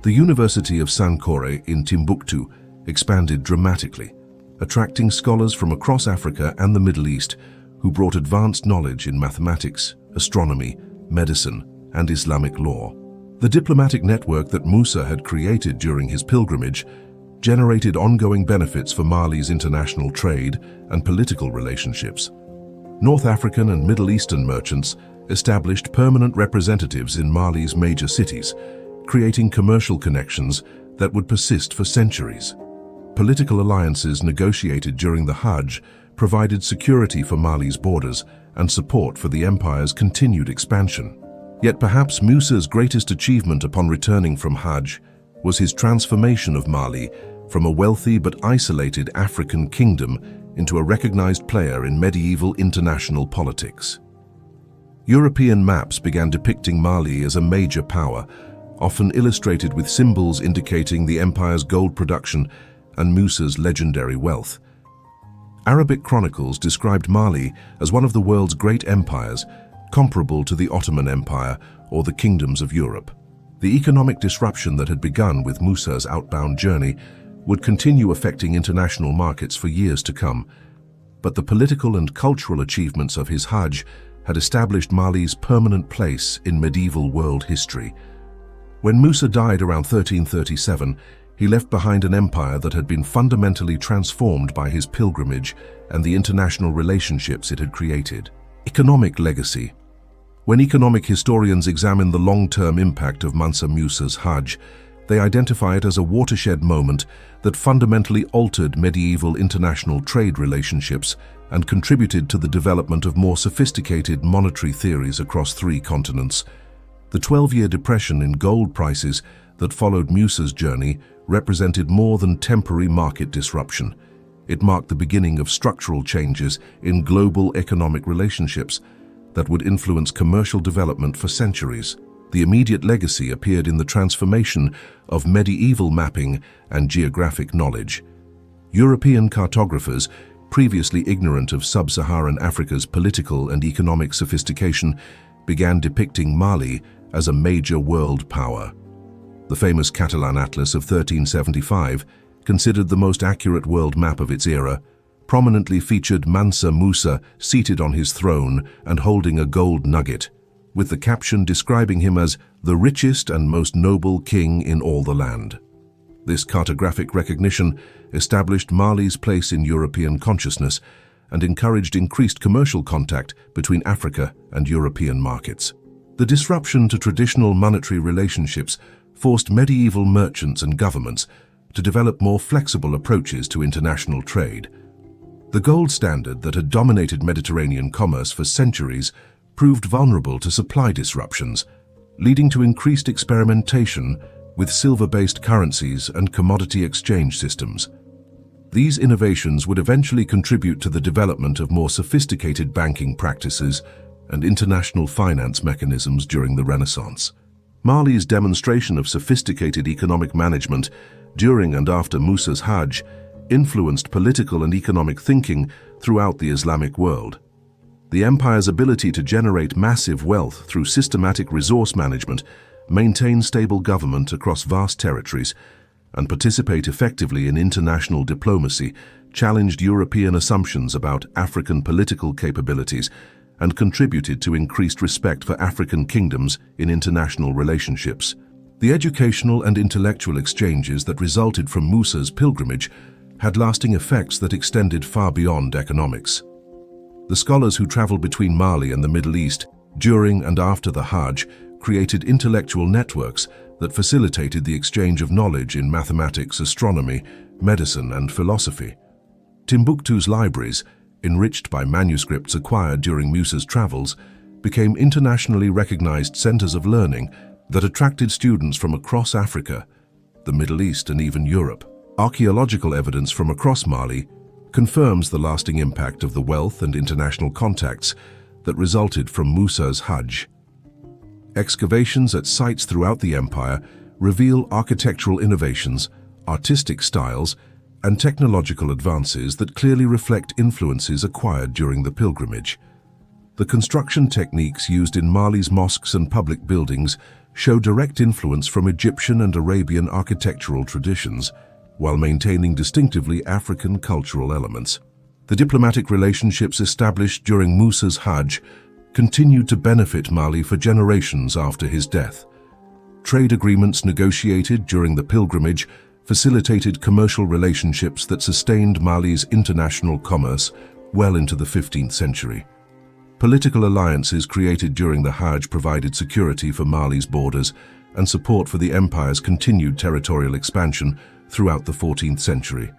S1: The University of Sankore in Timbuktu expanded dramatically, attracting scholars from across Africa and the Middle East who brought advanced knowledge in mathematics, astronomy, medicine, and Islamic law. The diplomatic network that Musa had created during his pilgrimage generated ongoing benefits for Mali's international trade and political relationships. North African and Middle Eastern merchants established permanent representatives in Mali's major cities, creating commercial connections that would persist for centuries. Political alliances negotiated during the Hajj provided security for Mali's borders and support for the empire's continued expansion. Yet perhaps Musa's greatest achievement upon returning from Hajj was his transformation of Mali from a wealthy but isolated African kingdom into a recognized player in medieval international politics. European maps began depicting Mali as a major power, often illustrated with symbols indicating the empire's gold production and Musa's legendary wealth. Arabic chronicles described Mali as one of the world's great empires, comparable to the Ottoman Empire or the kingdoms of Europe. The economic disruption that had begun with Musa's outbound journey would continue affecting international markets for years to come, but the political and cultural achievements of his Hajj had established Mali's permanent place in medieval world history. When Musa died around 1337, he left behind an empire that had been fundamentally transformed by his pilgrimage and the international relationships it had created. Economic legacy. When economic historians examine the long-term impact of Mansa Musa's Hajj, They identify it as a watershed moment that fundamentally altered medieval international trade relationships and contributed to the development of more sophisticated monetary theories across 3 continents. The 12-year depression in gold prices that followed Musa's journey represented more than temporary market disruption. It marked the beginning of structural changes in global economic relationships that would influence commercial development for centuries. The immediate legacy appeared in the transformation of medieval mapping and geographic knowledge. European cartographers, previously ignorant of sub-Saharan Africa's political and economic sophistication, began depicting Mali as a major world power. The famous Catalan Atlas of 1375, considered the most accurate world map of its era, prominently featured Mansa Musa seated on his throne and holding a gold nugget, with the caption describing him as the richest and most noble king in all the land. This cartographic recognition established Mali's place in European consciousness and encouraged increased commercial contact between Africa and European markets. The disruption to traditional monetary relationships forced medieval merchants and governments to develop more flexible approaches to international trade. The gold standard that had dominated Mediterranean commerce for centuries proved vulnerable to supply disruptions, leading to increased experimentation with silver-based currencies and commodity exchange systems. These innovations would eventually contribute to the development of more sophisticated banking practices and international finance mechanisms during the Renaissance. Mali's demonstration of sophisticated economic management during and after Musa's Hajj influenced political and economic thinking throughout the Islamic world. The empire's ability to generate massive wealth through systematic resource management, maintain stable government across vast territories, and participate effectively in international diplomacy challenged European assumptions about African political capabilities and contributed to increased respect for African kingdoms in international relationships. The educational and intellectual exchanges that resulted from Musa's pilgrimage had lasting effects that extended far beyond economics. The scholars who traveled between Mali and the Middle East during and after the Hajj created intellectual networks that facilitated the exchange of knowledge in mathematics, astronomy, medicine, and philosophy. Timbuktu's libraries, enriched by manuscripts acquired during Musa's travels, became internationally recognized centers of learning that attracted students from across Africa, the Middle East, and even Europe. Archaeological evidence from across Mali confirms the lasting impact of the wealth and international contacts that resulted from Musa's Hajj. Excavations at sites throughout the empire reveal architectural innovations, artistic styles, and technological advances that clearly reflect influences acquired during the pilgrimage. The construction techniques used in Mali's mosques and public buildings show direct influence from Egyptian and Arabian architectural traditions, while maintaining distinctively African cultural elements. The diplomatic relationships established during Musa's Hajj continued to benefit Mali for generations after his death. Trade agreements negotiated during the pilgrimage facilitated commercial relationships that sustained Mali's international commerce well into the 15th century. Political alliances created during the Hajj provided security for Mali's borders and support for the empire's continued territorial expansion throughout the 14th century.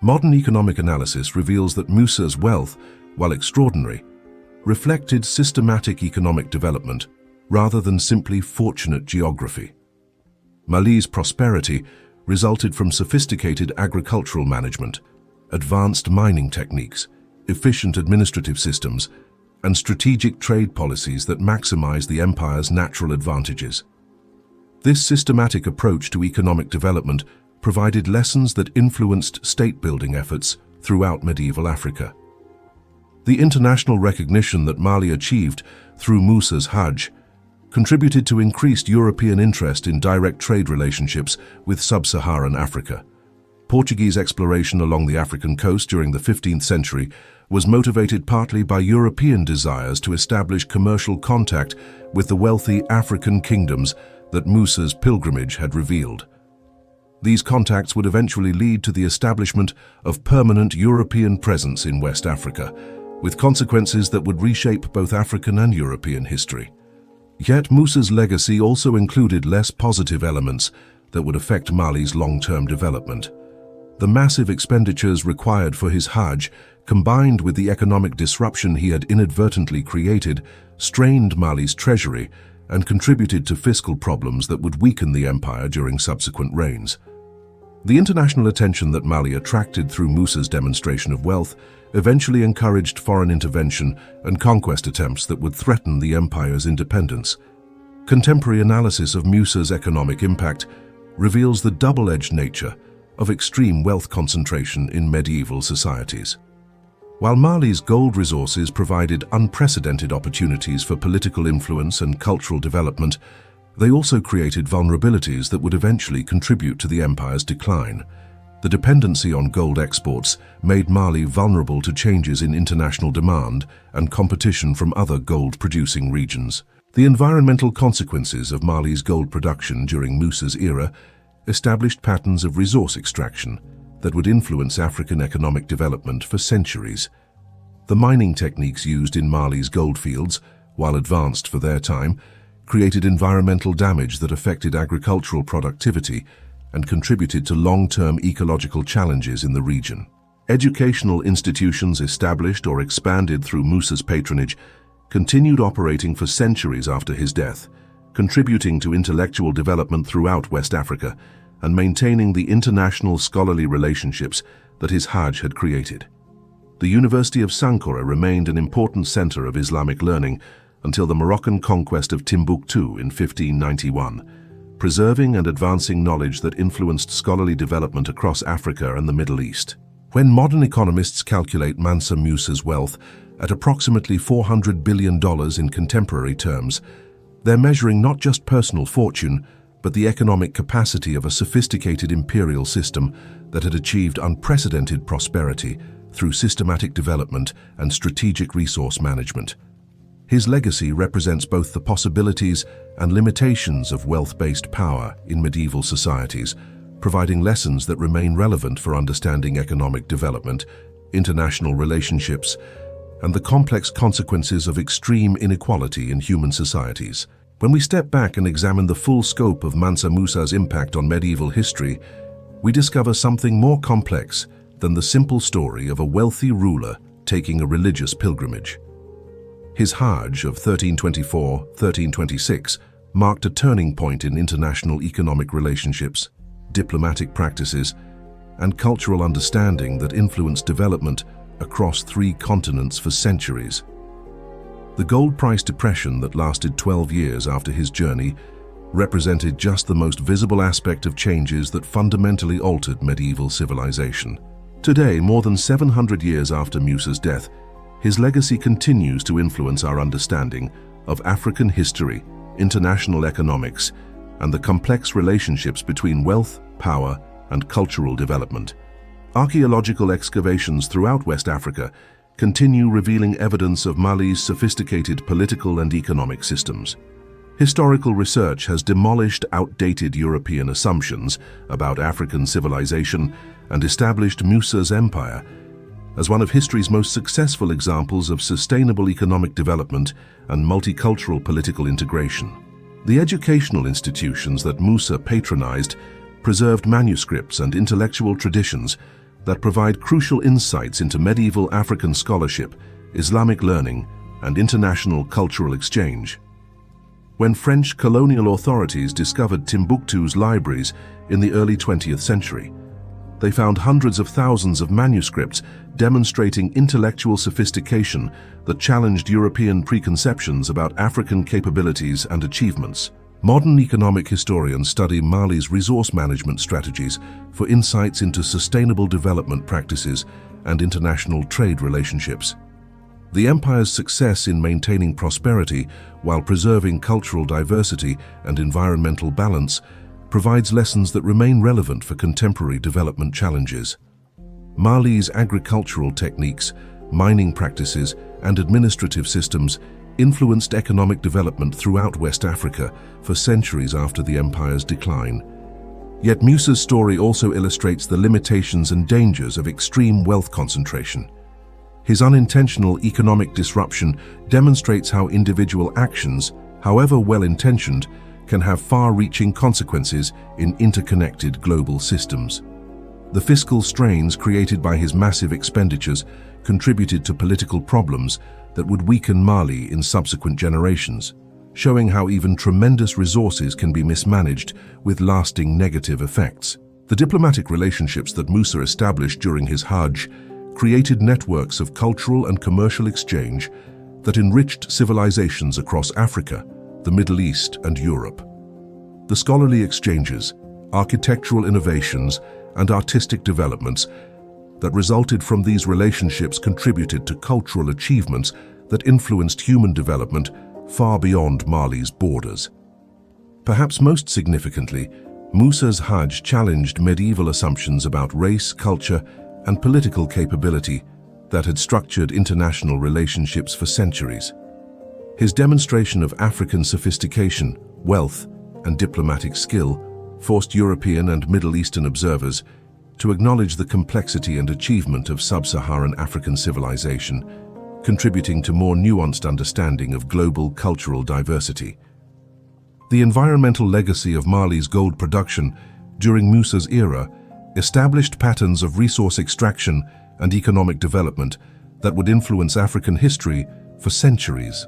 S1: Modern economic analysis reveals that Musa's wealth, while extraordinary, reflected systematic economic development rather than simply fortunate geography. Mali's prosperity resulted from sophisticated agricultural management, advanced mining techniques, efficient administrative systems, and strategic trade policies that maximize the empire's natural advantages. This systematic approach to economic development provided lessons that influenced state-building efforts throughout medieval Africa. The international recognition that Mali achieved through Musa's Hajj contributed to increased European interest in direct trade relationships with sub-Saharan Africa. Portuguese exploration along the African coast during the 15th century was motivated partly by European desires to establish commercial contact with the wealthy African kingdoms that Musa's pilgrimage had revealed. These contacts would eventually lead to the establishment of permanent European presence in West Africa, with consequences that would reshape both African and European history. Yet Musa's legacy also included less positive elements, that would affect Mali's long-term development. The massive expenditures required for his Hajj, combined with the economic disruption he had inadvertently created, strained Mali's treasury and contributed to fiscal problems that would weaken the empire during subsequent reigns. The international attention that Mali attracted through Musa's demonstration of wealth eventually encouraged foreign intervention and conquest attempts that would threaten the empire's independence. Contemporary analysis of Musa's economic impact reveals the double-edged nature of extreme wealth concentration in medieval societies. While Mali's gold resources provided unprecedented opportunities for political influence and cultural development, they also created vulnerabilities that would eventually contribute to the empire's decline. The dependency on gold exports made Mali vulnerable to changes in international demand and competition from other gold-producing regions. The environmental consequences of Mali's gold production during Musa's era established patterns of resource extraction that would influence African economic development for centuries. The mining techniques used in Mali's goldfields, while advanced for their time, created environmental damage that affected agricultural productivity and contributed to long-term ecological challenges in the region. Educational institutions established or expanded through Musa's patronage continued operating for centuries after his death, contributing to intellectual development throughout West Africa and maintaining the international scholarly relationships that his Hajj had created. The University of Sankore remained an important center of Islamic learning until the Moroccan conquest of Timbuktu in 1591, preserving and advancing knowledge that influenced scholarly development across Africa and the Middle East. When modern economists calculate Mansa Musa's wealth at approximately $400 billion in contemporary terms, they're measuring not just personal fortune, but the economic capacity of a sophisticated imperial system that had achieved unprecedented prosperity through systematic development and strategic resource management. His legacy represents both the possibilities and limitations of wealth-based power in medieval societies, providing lessons that remain relevant for understanding economic development, international relationships, and the complex consequences of extreme inequality in human societies. When we step back and examine the full scope of Mansa Musa's impact on medieval history, we discover something more complex than the simple story of a wealthy ruler taking a religious pilgrimage. His Hajj of 1324-1326 marked a turning point in international economic relationships, diplomatic practices, and cultural understanding that influenced development across 3 continents for centuries. The gold price depression that lasted 12 years after his journey represented just the most visible aspect of changes that fundamentally altered medieval civilization. Today, more than 700 years after Musa's death, his legacy continues to influence our understanding of African history, international economics, and the complex relationships between wealth, power, and cultural development. Archaeological excavations throughout West Africa continue revealing evidence of Mali's sophisticated political and economic systems. Historical research has demolished outdated European assumptions about African civilization and established Musa's empire as one of history's most successful examples of sustainable economic development and multicultural political integration. The educational institutions that Musa patronized preserved manuscripts and intellectual traditions that provide crucial insights into medieval African scholarship, Islamic learning, and international cultural exchange. When French colonial authorities discovered Timbuktu's libraries in the early 20th century, they found hundreds of thousands of manuscripts demonstrating intellectual sophistication that challenged European preconceptions about African capabilities and achievements. Modern economic historians study Mali's resource management strategies for insights into sustainable development practices and international trade relationships. The empire's success in maintaining prosperity while preserving cultural diversity and environmental balance provides lessons that remain relevant for contemporary development challenges. Mali's agricultural techniques, mining practices, and administrative systems influenced economic development throughout West Africa for centuries after the empire's decline. Yet Musa's story also illustrates the limitations and dangers of extreme wealth concentration. His unintentional economic disruption demonstrates how individual actions, however well-intentioned, can have far-reaching consequences in interconnected global systems. The fiscal strains created by his massive expenditures contributed to political problems that would weaken Mali in subsequent generations, showing how even tremendous resources can be mismanaged with lasting negative effects. The diplomatic relationships that Musa established during his Hajj created networks of cultural and commercial exchange that enriched civilizations across Africa, the Middle East, and Europe. The scholarly exchanges, architectural innovations, and artistic developments that resulted from these relationships contributed to cultural achievements that influenced human development far beyond Mali's borders. Perhaps most significantly, Musa's Hajj challenged medieval assumptions about race, culture, and political capability that had structured international relationships for centuries. His demonstration of African sophistication, wealth, and diplomatic skill forced European and Middle Eastern observers to acknowledge the complexity and achievement of sub-Saharan African civilization, contributing to more nuanced understanding of global cultural diversity. The environmental legacy of Mali's gold production during Musa's era established patterns of resource extraction and economic development that would influence African history for centuries.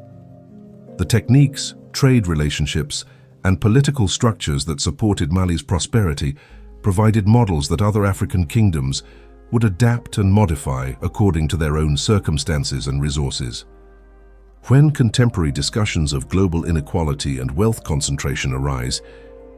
S1: The techniques, trade relationships, and political structures that supported Mali's prosperity provided models that other African kingdoms would adapt and modify according to their own circumstances and resources. When contemporary discussions of global inequality and wealth concentration arise,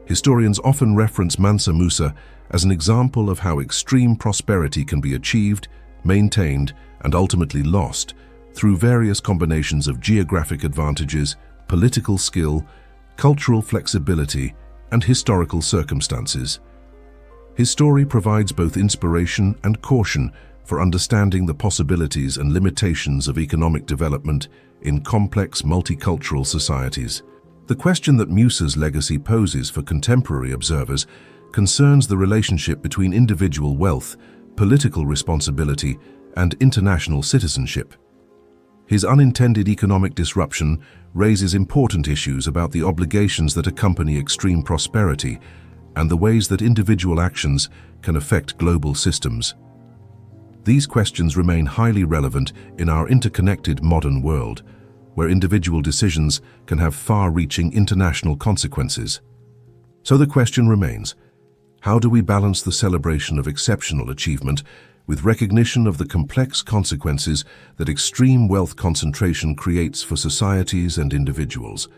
S1: historians often reference Mansa Musa as an example of how extreme prosperity can be achieved, maintained, and ultimately lost through various combinations of geographic advantages, political skill, cultural flexibility, and historical circumstances. His story provides both inspiration and caution for understanding the possibilities and limitations of economic development in complex multicultural societies. The question that Musa's legacy poses for contemporary observers concerns the relationship between individual wealth, political responsibility, and international citizenship. His unintended economic disruption raises important issues about the obligations that accompany extreme prosperity and the ways that individual actions can affect global systems. These questions remain highly relevant in our interconnected modern world, where individual decisions can have far-reaching international consequences. So the question remains, how do we balance the celebration of exceptional achievement with recognition of the complex consequences that extreme wealth concentration creates for societies and individuals?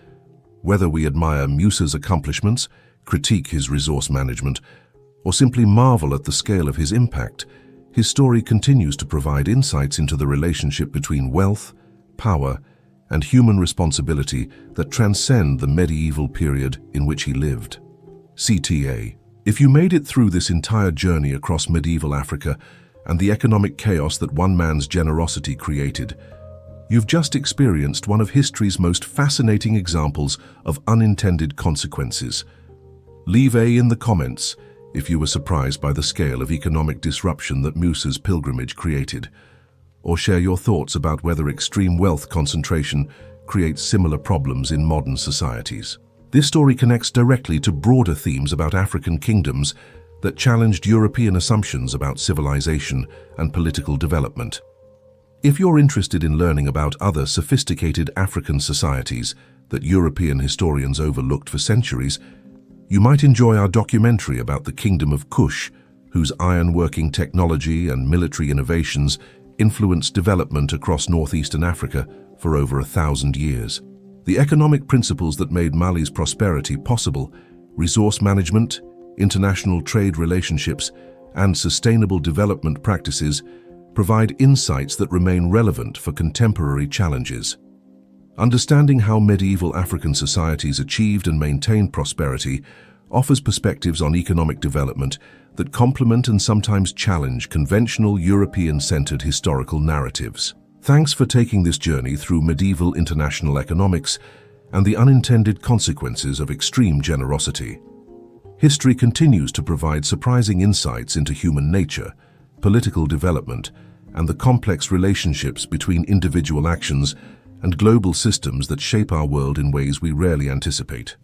S1: Whether we admire Musa's accomplishments, critique his resource management, or simply marvel at the scale of his impact, his story continues to provide insights into the relationship between wealth, power, and human responsibility that transcend the medieval period in which he lived. CTA. If you made it through this entire journey across medieval Africa and the economic chaos that one man's generosity created, you've just experienced one of history's most fascinating examples of unintended consequences. Leave A in the comments if you were surprised by the scale of economic disruption that Musa's pilgrimage created, or share your thoughts about whether extreme wealth concentration creates similar problems in modern societies. This story connects directly to broader themes about African kingdoms that challenged European assumptions about civilization and political development. If you're interested in learning about other sophisticated African societies that European historians overlooked for centuries, you might enjoy our documentary about the Kingdom of Kush, whose iron-working technology and military innovations influenced development across northeastern Africa for over 1,000 years. The economic principles that made Mali's prosperity possible, resource management, international trade relationships, and sustainable development practices, provide insights that remain relevant for contemporary challenges. Understanding how medieval African societies achieved and maintained prosperity offers perspectives on economic development that complement and sometimes challenge conventional European-centered historical narratives. Thanks for taking this journey through medieval international economics and the unintended consequences of extreme generosity. History continues to provide surprising insights into human nature, political development, and the complex relationships between individual actions and global systems that shape our world in ways we rarely anticipate.